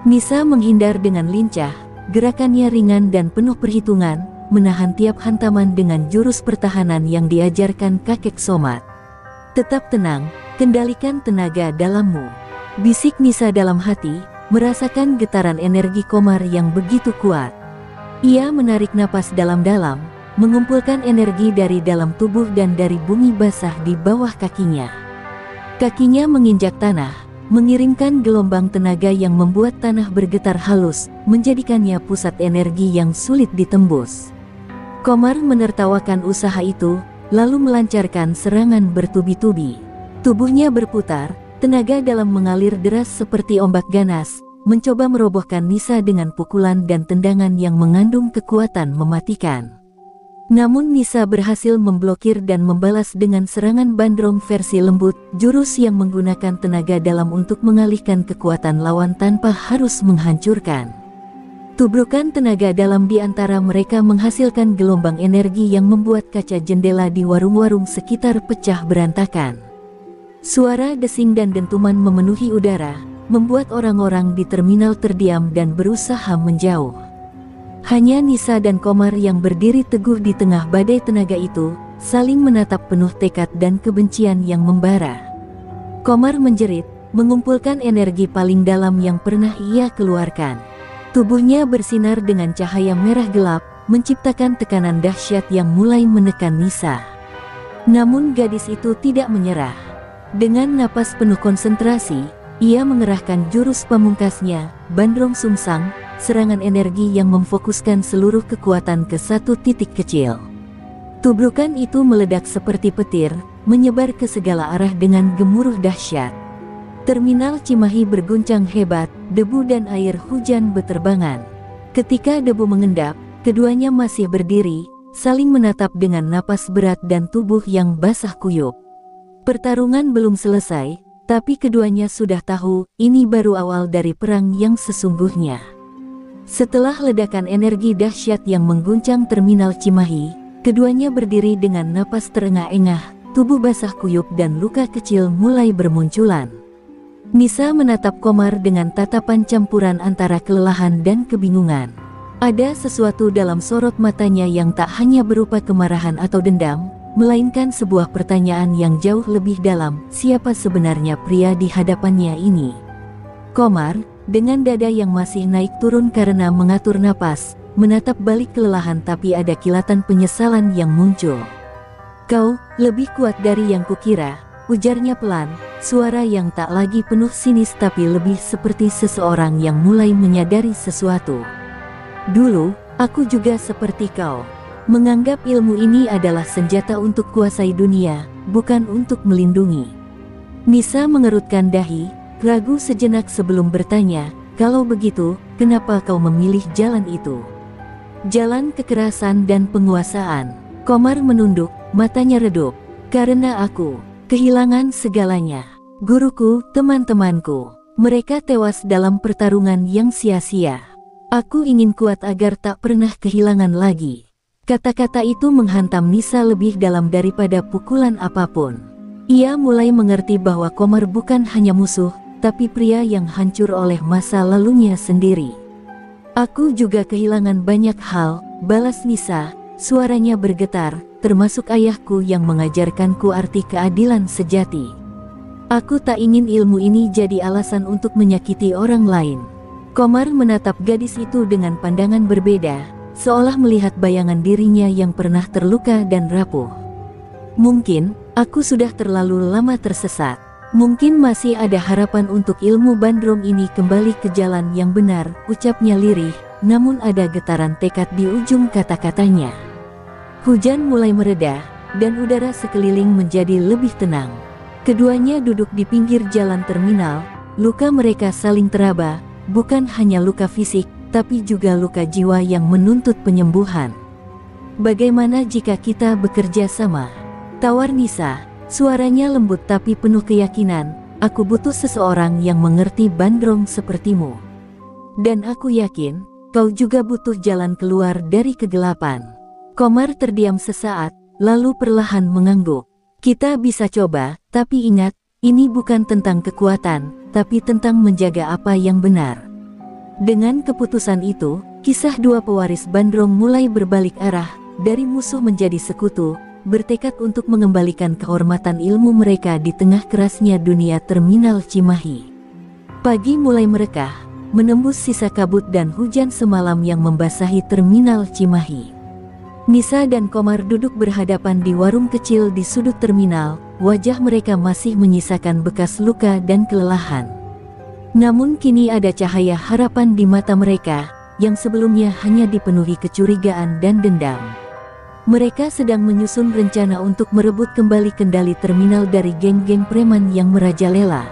Nisa menghindar dengan lincah, gerakannya ringan dan penuh perhitungan, menahan tiap hantaman dengan jurus pertahanan yang diajarkan kakek Somat. "Tetap tenang, kendalikan tenaga dalammu," bisik Nisa dalam hati, merasakan getaran energi Komar yang begitu kuat. Ia menarik napas dalam-dalam, mengumpulkan energi dari dalam tubuh dan dari bumi basah di bawah kakinya. Kakinya menginjak tanah, mengirimkan gelombang tenaga yang membuat tanah bergetar halus, menjadikannya pusat energi yang sulit ditembus. Komar menertawakan usaha itu, lalu melancarkan serangan bertubi-tubi. Tubuhnya berputar, tenaga dalam mengalir deras seperti ombak ganas, mencoba merobohkan Nisa dengan pukulan dan tendangan yang mengandung kekuatan mematikan. Namun Nisa berhasil memblokir dan membalas dengan serangan Bandrong versi lembut, jurus yang menggunakan tenaga dalam untuk mengalihkan kekuatan lawan tanpa harus menghancurkan. Tubrukan tenaga dalam di antara mereka menghasilkan gelombang energi yang membuat kaca jendela di warung-warung sekitar pecah berantakan. Suara desing dan dentuman memenuhi udara, membuat orang-orang di terminal terdiam dan berusaha menjauh. Hanya Nisa dan Komar yang berdiri teguh di tengah badai tenaga itu, saling menatap penuh tekad dan kebencian yang membara. Komar menjerit, mengumpulkan energi paling dalam yang pernah ia keluarkan. Tubuhnya bersinar dengan cahaya merah gelap, menciptakan tekanan dahsyat yang mulai menekan Nisa. Namun gadis itu tidak menyerah. Dengan napas penuh konsentrasi, ia mengerahkan jurus pamungkasnya, Bandrong Sungsang, serangan energi yang memfokuskan seluruh kekuatan ke satu titik kecil. Tubrukan itu meledak seperti petir, menyebar ke segala arah dengan gemuruh dahsyat. Terminal Cimahi berguncang hebat, debu dan air hujan beterbangan. Ketika debu mengendap, keduanya masih berdiri, saling menatap dengan napas berat dan tubuh yang basah kuyup. Pertarungan belum selesai, tapi keduanya sudah tahu, ini baru awal dari perang yang sesungguhnya. Setelah ledakan energi dahsyat yang mengguncang terminal Cimahi, keduanya berdiri dengan napas terengah-engah, tubuh basah kuyup dan luka kecil mulai bermunculan. Nisa menatap Komar dengan tatapan campuran antara kelelahan dan kebingungan. Ada sesuatu dalam sorot matanya yang tak hanya berupa kemarahan atau dendam, melainkan sebuah pertanyaan yang jauh lebih dalam, siapa sebenarnya pria di hadapannya ini? Komar, dengan dada yang masih naik turun karena mengatur napas, menatap balik kelelahan tapi ada kilatan penyesalan yang muncul. Kau, lebih kuat dari yang kukira, ujarnya pelan, suara yang tak lagi penuh sinis tapi lebih seperti seseorang yang mulai menyadari sesuatu. Dulu, aku juga seperti kau. Menganggap ilmu ini adalah senjata untuk kuasai dunia, bukan untuk melindungi. Nisa mengerutkan dahi, ragu sejenak sebelum bertanya, kalau begitu, kenapa kau memilih jalan itu? Jalan kekerasan dan penguasaan. Komar menunduk, matanya redup. Karena aku kehilangan segalanya. Guruku, teman-temanku, mereka tewas dalam pertarungan yang sia-sia. Aku ingin kuat agar tak pernah kehilangan lagi. Kata-kata itu menghantam Nisa lebih dalam daripada pukulan apapun. Ia mulai mengerti bahwa Komar bukan hanya musuh, tapi pria yang hancur oleh masa lalunya sendiri. Aku juga kehilangan banyak hal, balas Nisa, suaranya bergetar, termasuk ayahku yang mengajarkanku arti keadilan sejati. Aku tak ingin ilmu ini jadi alasan untuk menyakiti orang lain. Komar menatap gadis itu dengan pandangan berbeda, seolah melihat bayangan dirinya yang pernah terluka dan rapuh. Mungkin, aku sudah terlalu lama tersesat. Mungkin masih ada harapan untuk ilmu Bandrong ini kembali ke jalan yang benar, ucapnya lirih, namun ada getaran tekad di ujung kata-katanya. Hujan mulai mereda, dan udara sekeliling menjadi lebih tenang. Keduanya duduk di pinggir jalan terminal, luka mereka saling teraba, bukan hanya luka fisik, tapi juga luka jiwa yang menuntut penyembuhan. Bagaimana jika kita bekerja sama? Tawar Nisa, suaranya lembut tapi penuh keyakinan, aku butuh seseorang yang mengerti Bandrong sepertimu. Dan aku yakin, kau juga butuh jalan keluar dari kegelapan. Komar terdiam sesaat, lalu perlahan mengangguk. Kita bisa coba, tapi ingat, ini bukan tentang kekuatan, tapi tentang menjaga apa yang benar. Dengan keputusan itu, kisah dua pewaris Bandrong mulai berbalik arah, dari musuh menjadi sekutu, bertekad untuk mengembalikan kehormatan ilmu mereka di tengah kerasnya dunia terminal Cimahi. Pagi mulai merekah, menembus sisa kabut dan hujan semalam yang membasahi terminal Cimahi. Nisa dan Komar duduk berhadapan di warung kecil di sudut terminal, wajah mereka masih menyisakan bekas luka dan kelelahan. Namun kini ada cahaya harapan di mata mereka, yang sebelumnya hanya dipenuhi kecurigaan dan dendam. Mereka sedang menyusun rencana untuk merebut kembali kendali terminal dari geng-geng preman yang merajalela.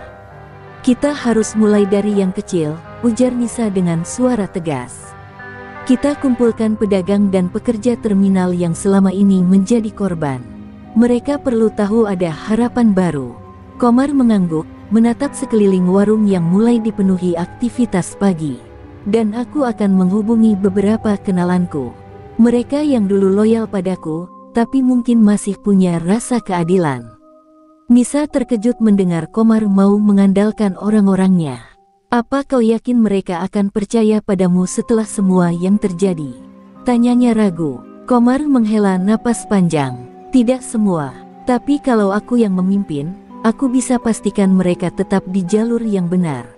Kita harus mulai dari yang kecil, ujar Nisa dengan suara tegas. Kita kumpulkan pedagang dan pekerja terminal yang selama ini menjadi korban. Mereka perlu tahu ada harapan baru. Komar mengangguk, menatap sekeliling warung yang mulai dipenuhi aktivitas pagi. Dan aku akan menghubungi beberapa kenalanku. Mereka yang dulu loyal padaku, tapi mungkin masih punya rasa keadilan. Nisa terkejut mendengar Komar mau mengandalkan orang-orangnya. Apa kau yakin mereka akan percaya padamu setelah semua yang terjadi? Tanyanya ragu. Komar menghela napas panjang. Tidak semua. Tapi kalau aku yang memimpin, aku bisa pastikan mereka tetap di jalur yang benar.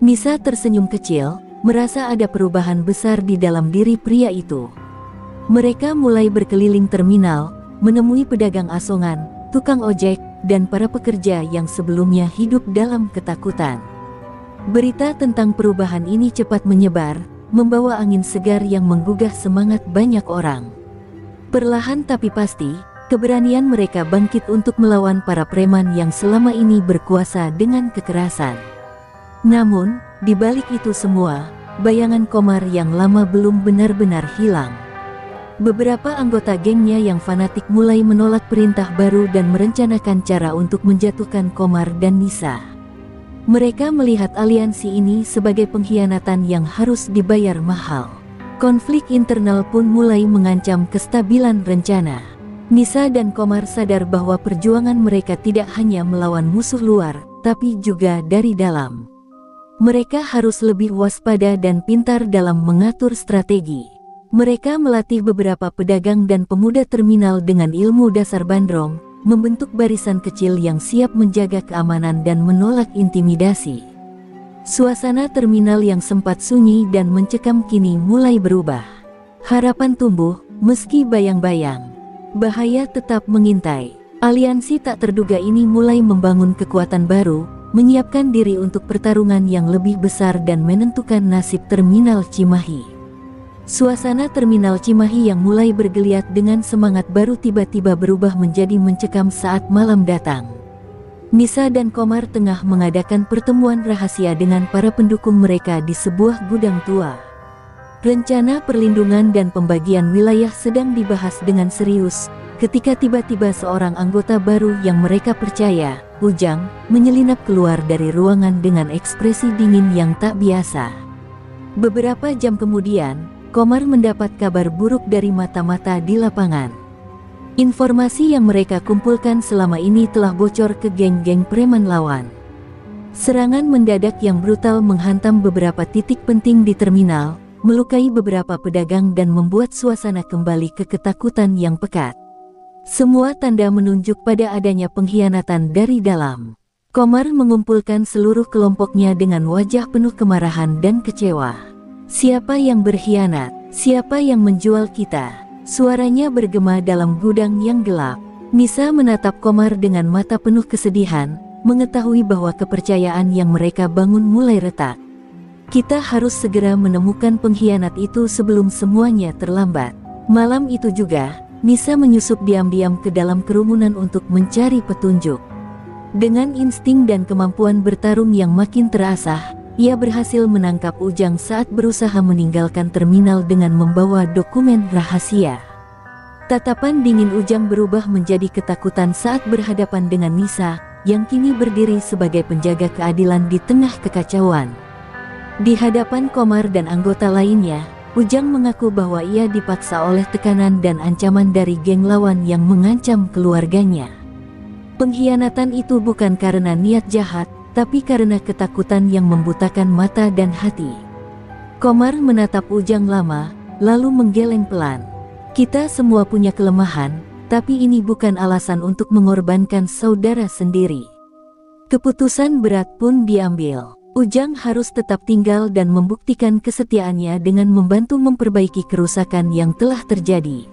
Nisa tersenyum kecil, merasa ada perubahan besar di dalam diri pria itu. Mereka mulai berkeliling terminal, menemui pedagang asongan, tukang ojek, dan para pekerja yang sebelumnya hidup dalam ketakutan. Berita tentang perubahan ini cepat menyebar, membawa angin segar yang menggugah semangat banyak orang. Perlahan tapi pasti, keberanian mereka bangkit untuk melawan para preman yang selama ini berkuasa dengan kekerasan. Namun, di balik itu semua, bayangan Komar yang lama belum benar-benar hilang. Beberapa anggota gengnya yang fanatik mulai menolak perintah baru dan merencanakan cara untuk menjatuhkan Komar dan Nisa. Mereka melihat aliansi ini sebagai pengkhianatan yang harus dibayar mahal. Konflik internal pun mulai mengancam kestabilan rencana. Nisa dan Komar sadar bahwa perjuangan mereka tidak hanya melawan musuh luar, tapi juga dari dalam. Mereka harus lebih waspada dan pintar dalam mengatur strategi. Mereka melatih beberapa pedagang dan pemuda terminal dengan ilmu dasar bandrong, membentuk barisan kecil yang siap menjaga keamanan dan menolak intimidasi. Suasana terminal yang sempat sunyi dan mencekam kini mulai berubah. Harapan tumbuh, meski bayang-bayang. Bahaya tetap mengintai. Aliansi tak terduga ini mulai membangun kekuatan baru, menyiapkan diri untuk pertarungan yang lebih besar dan menentukan nasib terminal Cimahi. Suasana terminal Cimahi yang mulai bergeliat dengan semangat baru tiba-tiba berubah menjadi mencekam saat malam datang. Nisa dan Komar tengah mengadakan pertemuan rahasia dengan para pendukung mereka di sebuah gudang tua. Rencana perlindungan dan pembagian wilayah sedang dibahas dengan serius, ketika tiba-tiba seorang anggota baru yang mereka percaya, Ujang, menyelinap keluar dari ruangan dengan ekspresi dingin yang tak biasa. Beberapa jam kemudian, Komar mendapat kabar buruk dari mata-mata di lapangan. Informasi yang mereka kumpulkan selama ini telah bocor ke geng-geng preman lawan. Serangan mendadak yang brutal menghantam beberapa titik penting di terminal, melukai beberapa pedagang dan membuat suasana kembali ke ketakutan yang pekat. Semua tanda menunjuk pada adanya pengkhianatan dari dalam. Komar mengumpulkan seluruh kelompoknya dengan wajah penuh kemarahan dan kecewa. Siapa yang berkhianat? Siapa yang menjual kita? Suaranya bergema dalam gudang yang gelap. Nisa menatap Komar dengan mata penuh kesedihan, mengetahui bahwa kepercayaan yang mereka bangun mulai retak. Kita harus segera menemukan pengkhianat itu sebelum semuanya terlambat. Malam itu juga, Nisa menyusup diam-diam ke dalam kerumunan untuk mencari petunjuk. Dengan insting dan kemampuan bertarung yang makin terasah, ia berhasil menangkap Ujang saat berusaha meninggalkan terminal dengan membawa dokumen rahasia. Tatapan dingin Ujang berubah menjadi ketakutan saat berhadapan dengan Nisa, yang kini berdiri sebagai penjaga keadilan di tengah kekacauan. Di hadapan Komar dan anggota lainnya, Ujang mengaku bahwa ia dipaksa oleh tekanan dan ancaman dari geng lawan yang mengancam keluarganya. Pengkhianatan itu bukan karena niat jahat, tapi karena ketakutan yang membutakan mata dan hati. Komar menatap Ujang lama, lalu menggeleng pelan. Kita semua punya kelemahan, tapi ini bukan alasan untuk mengorbankan saudara sendiri. Keputusan berat pun diambil. Ujang harus tetap tinggal dan membuktikan kesetiaannya dengan membantu memperbaiki kerusakan yang telah terjadi.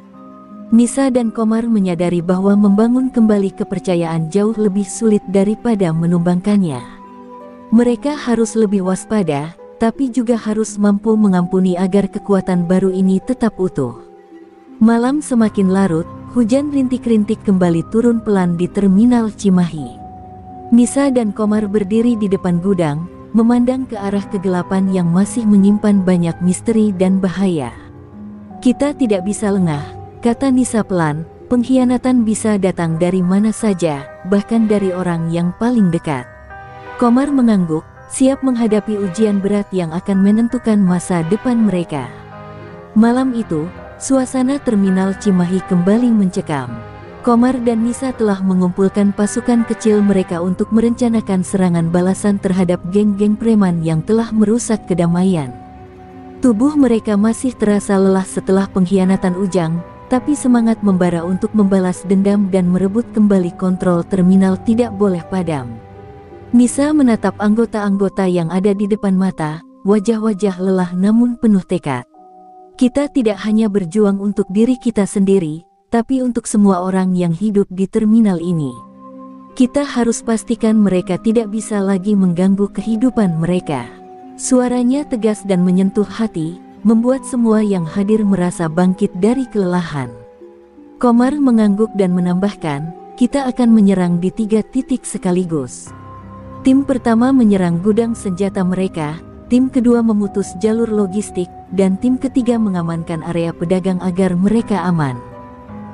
Nisa dan Komar menyadari bahwa membangun kembali kepercayaan jauh lebih sulit daripada menumbangkannya. Mereka harus lebih waspada, tapi juga harus mampu mengampuni agar kekuatan baru ini tetap utuh. Malam semakin larut, hujan rintik-rintik kembali turun pelan di terminal Cimahi. Nisa dan Komar berdiri di depan gudang, memandang ke arah kegelapan yang masih menyimpan banyak misteri dan bahaya. Kita tidak bisa lengah, kata Nisa pelan, pengkhianatan bisa datang dari mana saja, bahkan dari orang yang paling dekat. Komar mengangguk, siap menghadapi ujian berat yang akan menentukan masa depan mereka. Malam itu, suasana terminal Cimahi kembali mencekam. Komar dan Nisa telah mengumpulkan pasukan kecil mereka untuk merencanakan serangan balasan terhadap geng-geng preman yang telah merusak kedamaian. Tubuh mereka masih terasa lelah setelah pengkhianatan Ujang, tapi semangat membara untuk membalas dendam dan merebut kembali kontrol terminal tidak boleh padam. Nisa menatap anggota-anggota yang ada di depan mata, wajah-wajah lelah namun penuh tekad. Kita tidak hanya berjuang untuk diri kita sendiri, tapi untuk semua orang yang hidup di terminal ini. Kita harus pastikan mereka tidak bisa lagi mengganggu kehidupan mereka. Suaranya tegas dan menyentuh hati, membuat semua yang hadir merasa bangkit dari kelelahan. Komar mengangguk dan menambahkan, kita akan menyerang di 3 titik sekaligus. Tim pertama menyerang gudang senjata mereka, tim kedua memutus jalur logistik, dan tim ketiga mengamankan area pedagang agar mereka aman.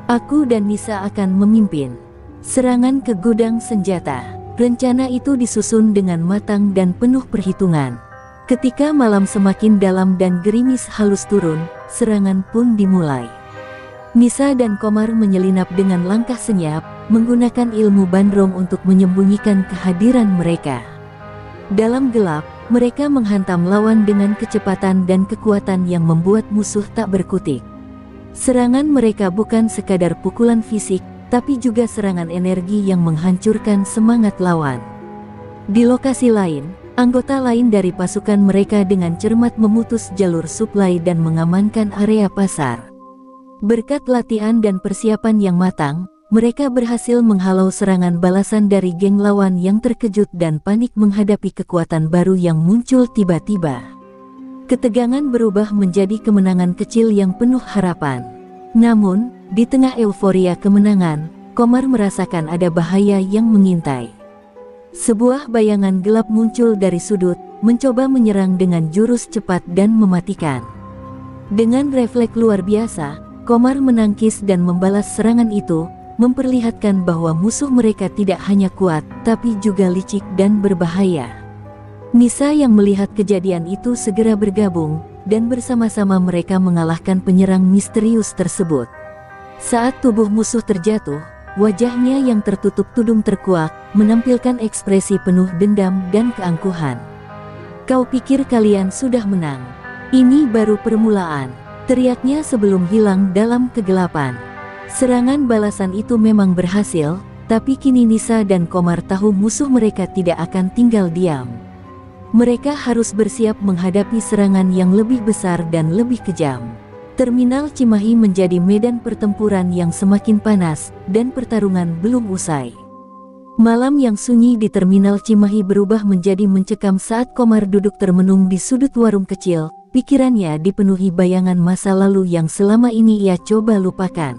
Aku dan Nisa akan memimpin serangan ke gudang senjata. Rencana itu disusun dengan matang dan penuh perhitungan. Ketika malam semakin dalam dan gerimis halus turun, serangan pun dimulai. Nisa dan Komar menyelinap dengan langkah senyap, menggunakan ilmu Bandrong untuk menyembunyikan kehadiran mereka. Dalam gelap, mereka menghantam lawan dengan kecepatan dan kekuatan yang membuat musuh tak berkutik. Serangan mereka bukan sekadar pukulan fisik, tapi juga serangan energi yang menghancurkan semangat lawan. Di lokasi lain, anggota lain dari pasukan mereka dengan cermat memutus jalur suplai dan mengamankan area pasar. Berkat latihan dan persiapan yang matang, mereka berhasil menghalau serangan balasan dari geng lawan yang terkejut dan panik menghadapi kekuatan baru yang muncul tiba-tiba. Ketegangan berubah menjadi kemenangan kecil yang penuh harapan. Namun, di tengah euforia kemenangan, Komar merasakan ada bahaya yang mengintai. Sebuah bayangan gelap muncul dari sudut, mencoba menyerang dengan jurus cepat dan mematikan. Dengan refleks luar biasa, Komar menangkis dan membalas serangan itu, memperlihatkan bahwa musuh mereka tidak hanya kuat, tapi juga licik dan berbahaya. Nisa yang melihat kejadian itu segera bergabung, dan bersama-sama mereka mengalahkan penyerang misterius tersebut. Saat tubuh musuh terjatuh, wajahnya yang tertutup tudung terkuak, menampilkan ekspresi penuh dendam dan keangkuhan. Kau pikir kalian sudah menang? Ini baru permulaan, teriaknya sebelum hilang dalam kegelapan. Serangan balasan itu memang berhasil, tapi kini Nisa dan Komar tahu musuh mereka tidak akan tinggal diam. Mereka harus bersiap menghadapi serangan yang lebih besar dan lebih kejam. Terminal Cimahi menjadi medan pertempuran yang semakin panas, dan pertarungan belum usai. Malam yang sunyi di Terminal Cimahi berubah menjadi mencekam saat Komar duduk termenung di sudut warung kecil. Pikirannya dipenuhi bayangan masa lalu yang selama ini ia coba lupakan.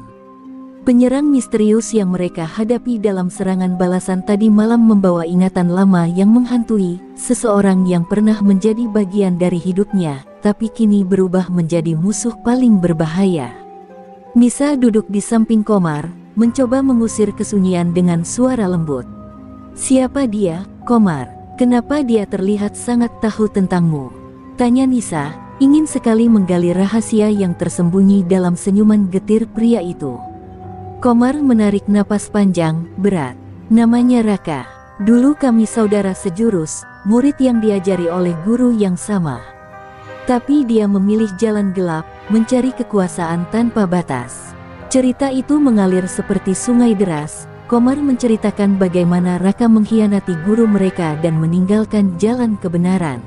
Penyerang misterius yang mereka hadapi dalam serangan balasan tadi malam membawa ingatan lama yang menghantui, seseorang yang pernah menjadi bagian dari hidupnya, tapi kini berubah menjadi musuh paling berbahaya. Nisa duduk di samping Komar, mencoba mengusir kesunyian dengan suara lembut. Siapa dia, Komar? Kenapa dia terlihat sangat tahu tentangmu? Tanya Nisa, ingin sekali menggali rahasia yang tersembunyi dalam senyuman getir pria itu. Komar menarik napas panjang, berat. Namanya Raka. Dulu kami saudara sejurus, murid yang diajari oleh guru yang sama. Tapi dia memilih jalan gelap, mencari kekuasaan tanpa batas. Cerita itu mengalir seperti sungai deras. Komar menceritakan bagaimana Raka mengkhianati guru mereka dan meninggalkan jalan kebenaran.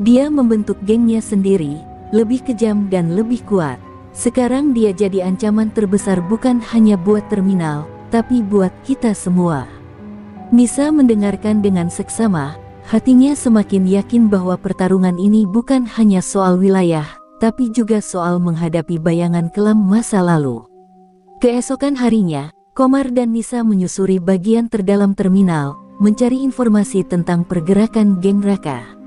Dia membentuk gengnya sendiri, lebih kejam dan lebih kuat. Sekarang dia jadi ancaman terbesar bukan hanya buat terminal, tapi buat kita semua. Nisa mendengarkan dengan seksama, hatinya semakin yakin bahwa pertarungan ini bukan hanya soal wilayah, tapi juga soal menghadapi bayangan kelam masa lalu. Keesokan harinya, Komar dan Nisa menyusuri bagian terdalam terminal, mencari informasi tentang pergerakan geng Raka.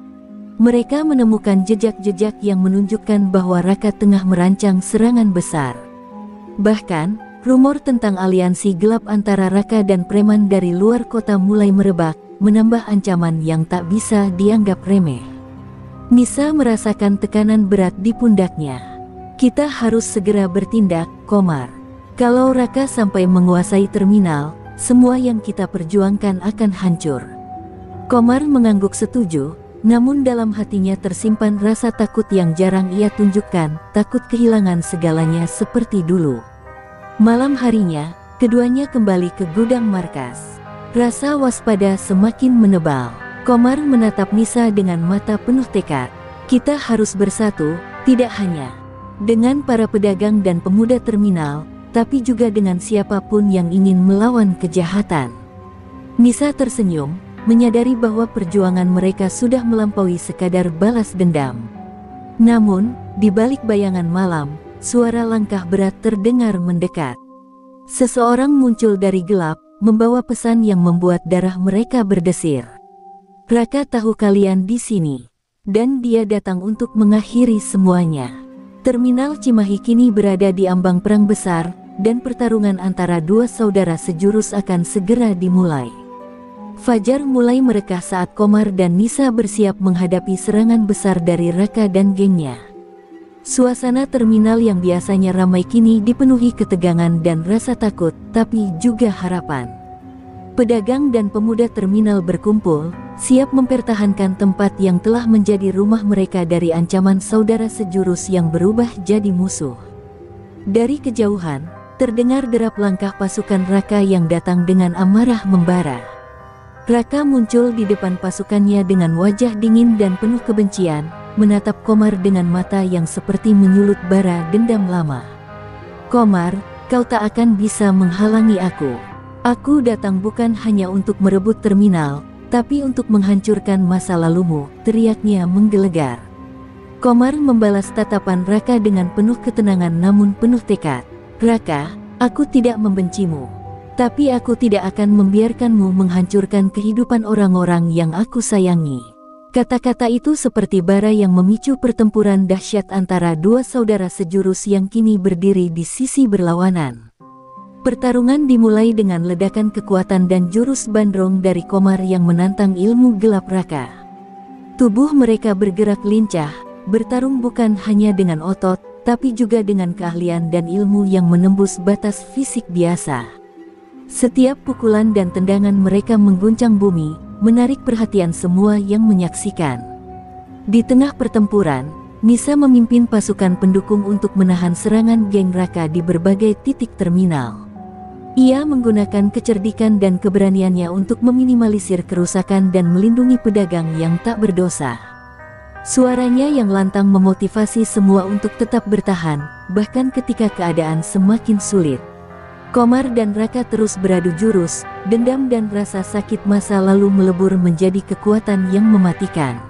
Mereka menemukan jejak-jejak yang menunjukkan bahwa Raka tengah merancang serangan besar. Bahkan, rumor tentang aliansi gelap antara Raka dan preman dari luar kota mulai merebak, menambah ancaman yang tak bisa dianggap remeh. Nisa merasakan tekanan berat di pundaknya. Kita harus segera bertindak, Komar. Kalau Raka sampai menguasai terminal, semua yang kita perjuangkan akan hancur. Komar mengangguk setuju, namun dalam hatinya tersimpan rasa takut yang jarang ia tunjukkan, takut kehilangan segalanya seperti dulu. Malam harinya, keduanya kembali ke gudang markas. Rasa waspada semakin menebal. Komar menatap Nisa dengan mata penuh tekad. Kita harus bersatu, tidak hanya dengan para pedagang dan pemuda terminal, tapi juga dengan siapapun yang ingin melawan kejahatan. Nisa tersenyum, menyadari bahwa perjuangan mereka sudah melampaui sekadar balas dendam. Namun, di balik bayangan malam, suara langkah berat terdengar mendekat. Seseorang muncul dari gelap, membawa pesan yang membuat darah mereka berdesir. Raka tahu kalian di sini, dan dia datang untuk mengakhiri semuanya. Terminal Cimahi kini berada di ambang perang besar, dan pertarungan antara dua saudara sejurus akan segera dimulai. Fajar mulai merekah saat Komar dan Nisa bersiap menghadapi serangan besar dari Raka dan gengnya. Suasana terminal yang biasanya ramai kini dipenuhi ketegangan dan rasa takut, tapi juga harapan. Pedagang dan pemuda terminal berkumpul, siap mempertahankan tempat yang telah menjadi rumah mereka dari ancaman saudara sejurus yang berubah jadi musuh. Dari kejauhan, terdengar derap langkah pasukan Raka yang datang dengan amarah membara. Raka muncul di depan pasukannya dengan wajah dingin dan penuh kebencian, menatap Komar dengan mata yang seperti menyulut bara dendam lama. Komar, kau tak akan bisa menghalangi aku. Aku datang bukan hanya untuk merebut terminal, tapi untuk menghancurkan masa lalumu, teriaknya menggelegar. Komar membalas tatapan Raka dengan penuh ketenangan namun penuh tekad. Raka, aku tidak membencimu, tapi aku tidak akan membiarkanmu menghancurkan kehidupan orang-orang yang aku sayangi. Kata-kata itu seperti bara yang memicu pertempuran dahsyat antara dua saudara sejurus yang kini berdiri di sisi berlawanan. Pertarungan dimulai dengan ledakan kekuatan dan jurus bandrong dari Komar yang menantang ilmu gelap Raka. Tubuh mereka bergerak lincah, bertarung bukan hanya dengan otot, tapi juga dengan keahlian dan ilmu yang menembus batas fisik biasa. Setiap pukulan dan tendangan mereka mengguncang bumi, menarik perhatian semua yang menyaksikan. Di tengah pertempuran, Nisa memimpin pasukan pendukung untuk menahan serangan geng Raka di berbagai titik terminal. Ia menggunakan kecerdikan dan keberaniannya untuk meminimalisir kerusakan dan melindungi pedagang yang tak berdosa. Suaranya yang lantang memotivasi semua untuk tetap bertahan, bahkan ketika keadaan semakin sulit. Komar dan Raka terus beradu jurus, dendam dan rasa sakit masa lalu melebur menjadi kekuatan yang mematikan.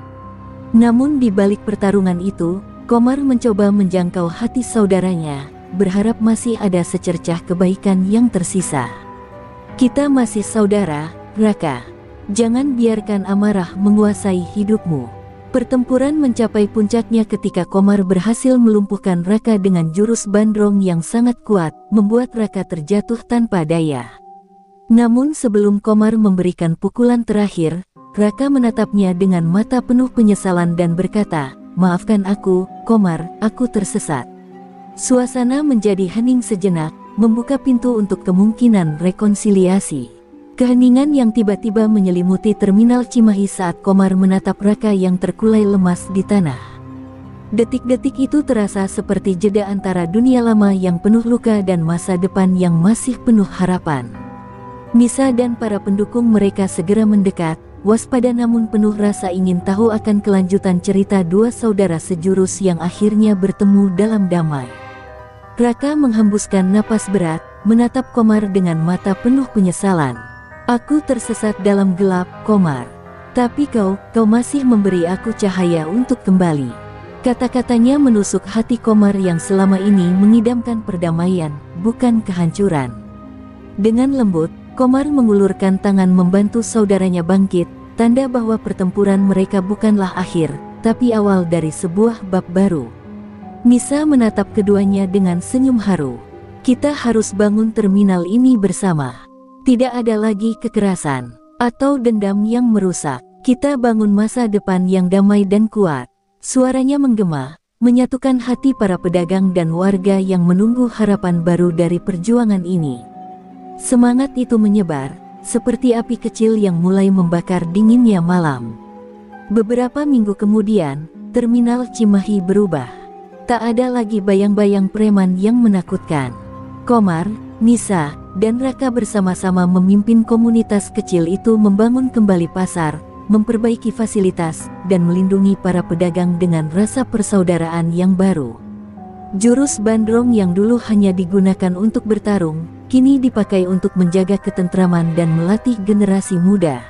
Namun di balik pertarungan itu, Komar mencoba menjangkau hati saudaranya, berharap masih ada secercah kebaikan yang tersisa. Kita masih saudara, Raka. Jangan biarkan amarah menguasai hidupmu. Pertempuran mencapai puncaknya ketika Komar berhasil melumpuhkan Raka dengan jurus bandrong yang sangat kuat, membuat Raka terjatuh tanpa daya. Namun sebelum Komar memberikan pukulan terakhir, Raka menatapnya dengan mata penuh penyesalan dan berkata, "Maafkan aku, Komar, aku tersesat." Suasana menjadi hening sejenak, membuka pintu untuk kemungkinan rekonsiliasi. Keheningan yang tiba-tiba menyelimuti terminal Cimahi saat Komar menatap Raka yang terkulai lemas di tanah. Detik-detik itu terasa seperti jeda antara dunia lama yang penuh luka dan masa depan yang masih penuh harapan. Nisa dan para pendukung mereka segera mendekat, waspada namun penuh rasa ingin tahu akan kelanjutan cerita dua saudara sejurus yang akhirnya bertemu dalam damai. Raka menghembuskan napas berat, menatap Komar dengan mata penuh penyesalan. "Aku tersesat dalam gelap, Komar. Tapi kau masih memberi aku cahaya untuk kembali." Kata-katanya menusuk hati Komar yang selama ini mengidamkan perdamaian, bukan kehancuran. Dengan lembut, Komar mengulurkan tangan membantu saudaranya bangkit, tanda bahwa pertempuran mereka bukanlah akhir, tapi awal dari sebuah bab baru. Nisa menatap keduanya dengan senyum haru. "Kita harus bangun terminal ini bersama. Tidak ada lagi kekerasan atau dendam yang merusak. Kita bangun masa depan yang damai dan kuat." Suaranya menggema, menyatukan hati para pedagang dan warga yang menunggu harapan baru dari perjuangan ini. Semangat itu menyebar, seperti api kecil yang mulai membakar dinginnya malam. Beberapa minggu kemudian, terminal Cimahi berubah. Tak ada lagi bayang-bayang preman yang menakutkan. Komar, Nisa, dan Raka bersama-sama memimpin komunitas kecil itu membangun kembali pasar, memperbaiki fasilitas, dan melindungi para pedagang dengan rasa persaudaraan yang baru. Jurus bandrong yang dulu hanya digunakan untuk bertarung, kini dipakai untuk menjaga ketentraman dan melatih generasi muda.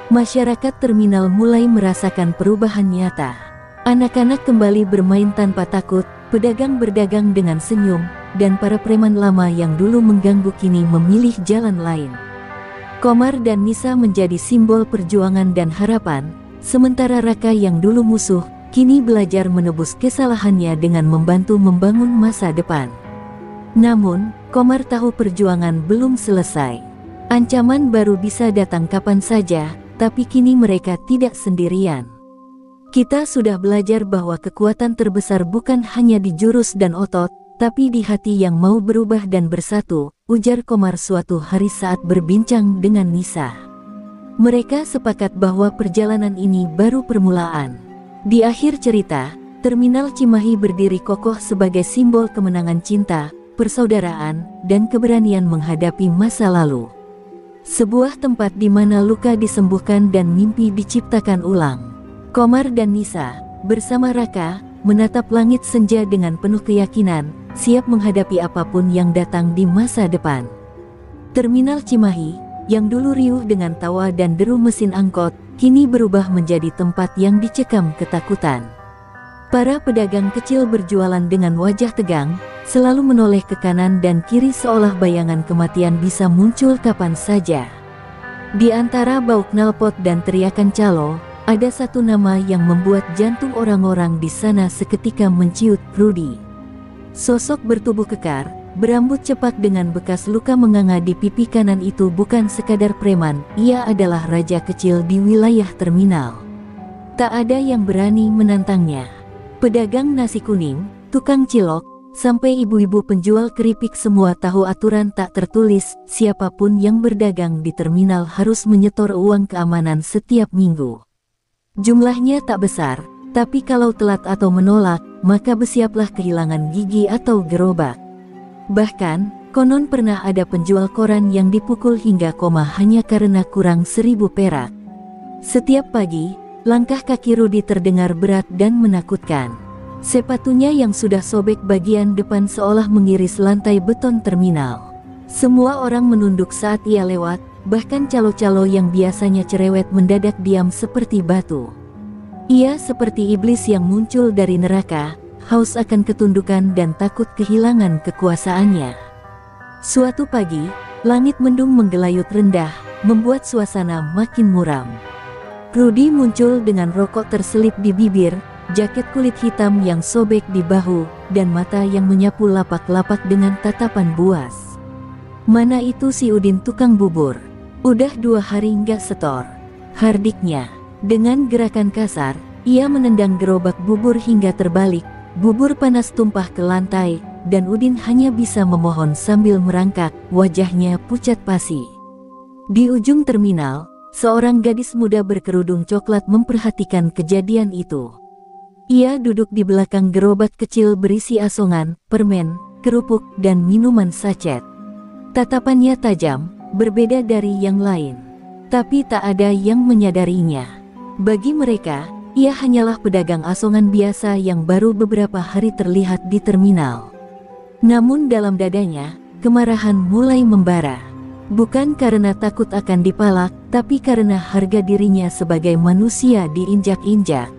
Masyarakat terminal mulai merasakan perubahan nyata. Anak-anak kembali bermain tanpa takut, pedagang berdagang dengan senyum, dan para preman lama yang dulu mengganggu kini memilih jalan lain. Komar dan Nisa menjadi simbol perjuangan dan harapan, sementara Raka yang dulu musuh, kini belajar menebus kesalahannya dengan membantu membangun masa depan. Namun, Komar tahu perjuangan belum selesai. Ancaman baru bisa datang kapan saja, tapi kini mereka tidak sendirian. Kita sudah belajar bahwa kekuatan terbesar bukan hanya di jurus dan otot, tapi di hati yang mau berubah dan bersatu, ujar Komar suatu hari saat berbincang dengan Nisa. Mereka sepakat bahwa perjalanan ini baru permulaan. Di akhir cerita, terminal Cimahi berdiri kokoh sebagai simbol kemenangan cinta, persaudaraan, dan keberanian menghadapi masa lalu. Sebuah tempat di mana luka disembuhkan dan mimpi diciptakan ulang. Komar dan Nisa, bersama Raka, menatap langit senja dengan penuh keyakinan, siap menghadapi apapun yang datang di masa depan. Terminal Cimahi, yang dulu riuh dengan tawa dan deru mesin angkot, kini berubah menjadi tempat yang dicekam ketakutan. Para pedagang kecil berjualan dengan wajah tegang, selalu menoleh ke kanan dan kiri seolah bayangan kematian bisa muncul kapan saja. Di antara bau knalpot dan teriakan calo, ada satu nama yang membuat jantung orang-orang di sana seketika menciut, Rudy. Sosok bertubuh kekar, berambut cepat dengan bekas luka menganga di pipi kanan itu bukan sekadar preman, ia adalah raja kecil di wilayah terminal. Tak ada yang berani menantangnya. Pedagang nasi kuning, tukang cilok, sampai ibu-ibu penjual keripik semua tahu aturan tak tertulis, siapapun yang berdagang di terminal harus menyetor uang keamanan setiap minggu. Jumlahnya tak besar, tapi kalau telat atau menolak, maka bersiaplah kehilangan gigi atau gerobak. Bahkan, konon pernah ada penjual koran yang dipukul hingga koma hanya karena kurang 1.000 perak. Setiap pagi, langkah kaki Rudy terdengar berat dan menakutkan. Sepatunya yang sudah sobek bagian depan seolah mengiris lantai beton terminal. Semua orang menunduk saat ia lewat, bahkan calo-calo yang biasanya cerewet mendadak diam seperti batu. Ia seperti iblis yang muncul dari neraka, haus akan ketundukan dan takut kehilangan kekuasaannya. Suatu pagi, langit mendung menggelayut rendah, membuat suasana makin muram. Rudy muncul dengan rokok terselip di bibir, jaket kulit hitam yang sobek di bahu, dan mata yang menyapu lapak-lapak dengan tatapan buas. Mana itu si Udin tukang bubur? Udah 2 hari nggak setor, hardiknya. Dengan gerakan kasar, ia menendang gerobak bubur hingga terbalik, bubur panas tumpah ke lantai, dan Udin hanya bisa memohon sambil merangkak, wajahnya pucat pasi. Di ujung terminal, seorang gadis muda berkerudung coklat memperhatikan kejadian itu. Ia duduk di belakang gerobak kecil berisi asongan, permen, kerupuk, dan minuman sachet. Tatapannya tajam, berbeda dari yang lain. Tapi tak ada yang menyadarinya. Bagi mereka, ia hanyalah pedagang asongan biasa yang baru beberapa hari terlihat di terminal. Namun dalam dadanya, kemarahan mulai membara. Bukan karena takut akan dipalak, tapi karena harga dirinya sebagai manusia diinjak-injak.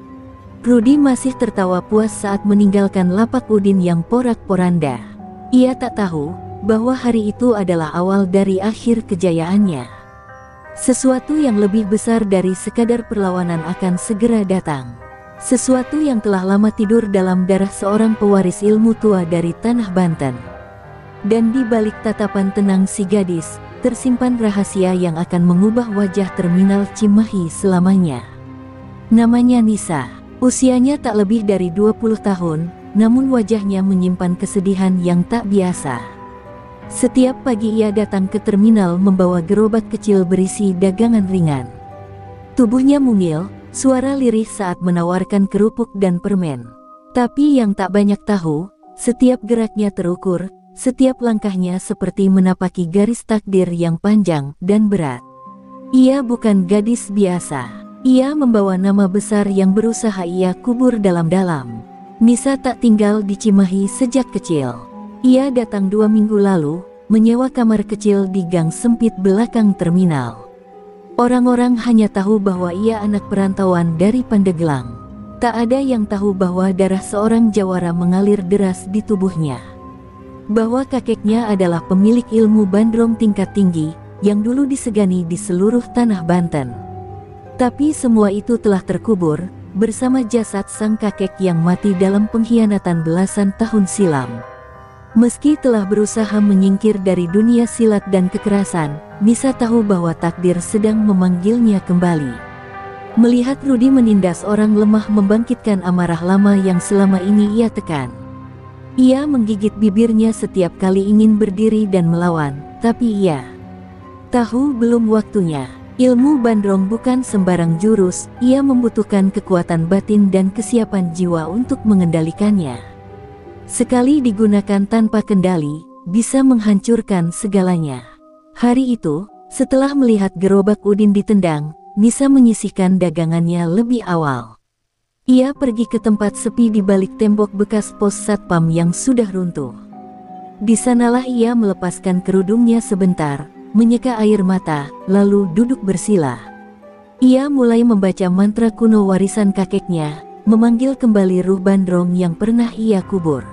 Rudy masih tertawa puas saat meninggalkan lapak Udin yang porak-poranda. Ia tak tahu bahwa hari itu adalah awal dari akhir kejayaannya. Sesuatu yang lebih besar dari sekadar perlawanan akan segera datang. Sesuatu yang telah lama tidur dalam darah seorang pewaris ilmu tua dari tanah Banten. Dan di balik tatapan tenang si gadis, tersimpan rahasia yang akan mengubah wajah terminal Cimahi selamanya. Namanya Nisa. Usianya tak lebih dari 20 tahun, namun wajahnya menyimpan kesedihan yang tak biasa. Setiap pagi ia datang ke terminal membawa gerobak kecil berisi dagangan ringan. Tubuhnya mungil, suara lirih saat menawarkan kerupuk dan permen. Tapi yang tak banyak tahu, setiap geraknya terukur, setiap langkahnya seperti menapaki garis takdir yang panjang dan berat. Ia bukan gadis biasa. Ia membawa nama besar yang berusaha ia kubur dalam-dalam. Nisa tak tinggal di Cimahi sejak kecil. Ia datang 2 minggu lalu, menyewa kamar kecil di gang sempit belakang terminal. Orang-orang hanya tahu bahwa ia anak perantauan dari Pandeglang. Tak ada yang tahu bahwa darah seorang jawara mengalir deras di tubuhnya. Bahwa kakeknya adalah pemilik ilmu bandrong tingkat tinggi, yang dulu disegani di seluruh tanah Banten. Tapi semua itu telah terkubur, bersama jasad sang kakek yang mati dalam pengkhianatan belasan tahun silam. Meski telah berusaha menyingkir dari dunia silat dan kekerasan, Nisa tahu bahwa takdir sedang memanggilnya kembali. Melihat Rudi menindas orang lemah membangkitkan amarah lama yang selama ini ia tekan. Ia menggigit bibirnya setiap kali ingin berdiri dan melawan, tapi ia tahu belum waktunya. Ilmu bandrong bukan sembarang jurus, ia membutuhkan kekuatan batin dan kesiapan jiwa untuk mengendalikannya. Sekali digunakan tanpa kendali, bisa menghancurkan segalanya. Hari itu, setelah melihat gerobak Udin ditendang, Nisa menyisihkan dagangannya lebih awal. Ia pergi ke tempat sepi di balik tembok bekas pos satpam yang sudah runtuh. Di sanalah ia melepaskan kerudungnya sebentar, menyeka air mata, lalu duduk bersila. Ia mulai membaca mantra kuno warisan kakeknya, memanggil kembali ruh bandrong yang pernah ia kubur.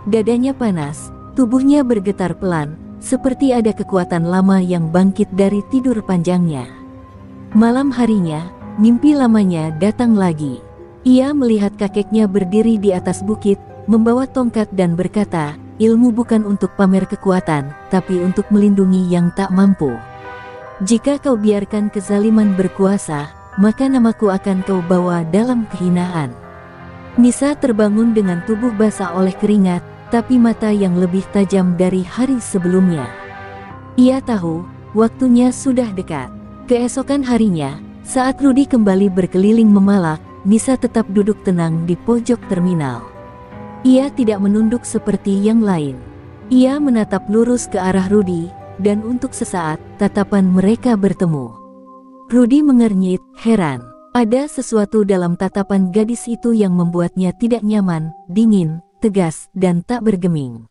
Dadanya panas, tubuhnya bergetar pelan, seperti ada kekuatan lama yang bangkit dari tidur panjangnya. Malam harinya, mimpi lamanya datang lagi. Ia melihat kakeknya berdiri di atas bukit, membawa tongkat dan berkata, "Ilmu bukan untuk pamer kekuatan, tapi untuk melindungi yang tak mampu. Jika kau biarkan kezaliman berkuasa, maka namaku akan kau bawa dalam kehinaan." Nisa terbangun dengan tubuh basah oleh keringat, tapi mata yang lebih tajam dari hari sebelumnya. Ia tahu, waktunya sudah dekat. Keesokan harinya, saat Rudi kembali berkeliling memalak, Nisa tetap duduk tenang di pojok terminal. Ia tidak menunduk seperti yang lain. Ia menatap lurus ke arah Rudi, dan untuk sesaat, tatapan mereka bertemu. Rudi mengernyit, heran. Ada sesuatu dalam tatapan gadis itu yang membuatnya tidak nyaman, dingin, tegas, dan tak bergeming.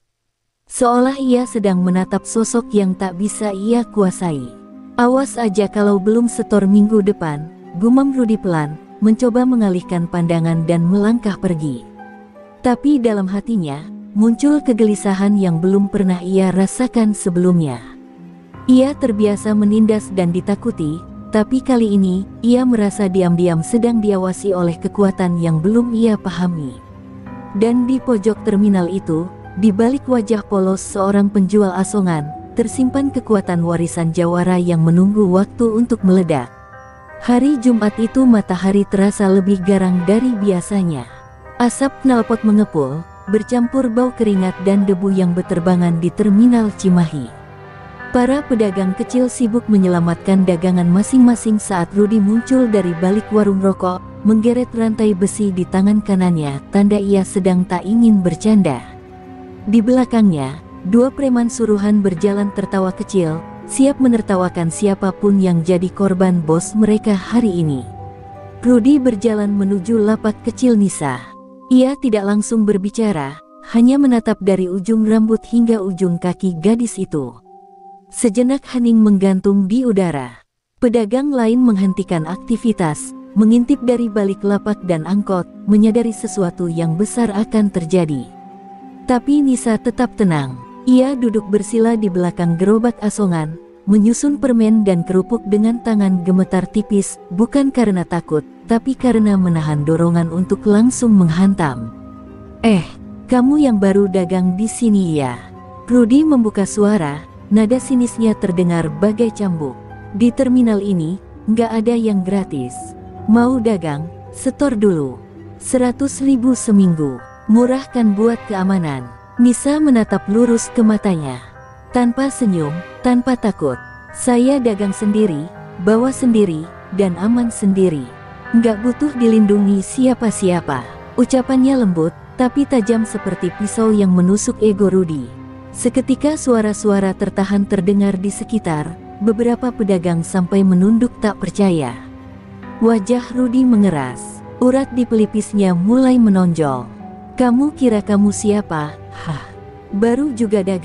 Seolah ia sedang menatap sosok yang tak bisa ia kuasai. "Awas aja kalau belum setor minggu depan," gumam Rudi pelan, mencoba mengalihkan pandangan dan melangkah pergi. Tapi dalam hatinya, muncul kegelisahan yang belum pernah ia rasakan sebelumnya. Ia terbiasa menindas dan ditakuti, tapi kali ini, ia merasa diam-diam sedang diawasi oleh kekuatan yang belum ia pahami. Dan di pojok terminal itu, di balik wajah polos seorang penjual asongan, tersimpan kekuatan warisan jawara yang menunggu waktu untuk meledak. Hari Jumat itu matahari terasa lebih garang dari biasanya. Asap knalpot mengepul, bercampur bau keringat dan debu yang beterbangan di terminal Cimahi. Para pedagang kecil sibuk menyelamatkan dagangan masing-masing saat Rudi muncul dari balik warung rokok, menggeret rantai besi di tangan kanannya, tanda ia sedang tak ingin bercanda. Di belakangnya, 2 preman suruhan berjalan tertawa kecil, siap menertawakan siapapun yang jadi korban bos mereka hari ini. Rudi berjalan menuju lapak kecil Nisa. Ia tidak langsung berbicara, hanya menatap dari ujung rambut hingga ujung kaki gadis itu. Sejenak hening menggantung di udara. Pedagang lain menghentikan aktivitas, mengintip dari balik lapak dan angkot, menyadari sesuatu yang besar akan terjadi. Tapi Nisa tetap tenang. Ia duduk bersila di belakang gerobak asongan, menyusun permen dan kerupuk dengan tangan gemetar tipis, bukan karena takut, tapi karena menahan dorongan untuk langsung menghantam. Kamu yang baru dagang di sini ya?" Rudi membuka suara, nada sinisnya terdengar bagai cambuk. "Di terminal ini, nggak ada yang gratis. Mau dagang, setor dulu." 100.000 seminggu. Murah kan buat keamanan. Nisa menatap lurus ke matanya. Tanpa senyum, tanpa takut. Saya dagang sendiri, bawa sendiri, dan aman sendiri. Nggak butuh dilindungi siapa-siapa. Ucapannya lembut, tapi tajam seperti pisau yang menusuk ego Rudi. Seketika suara-suara tertahan terdengar di sekitar. Beberapa pedagang sampai menunduk tak percaya. Wajah Rudi mengeras. Urat di pelipisnya mulai menonjol. Kamu kira kamu siapa? Hah, baru juga dagang.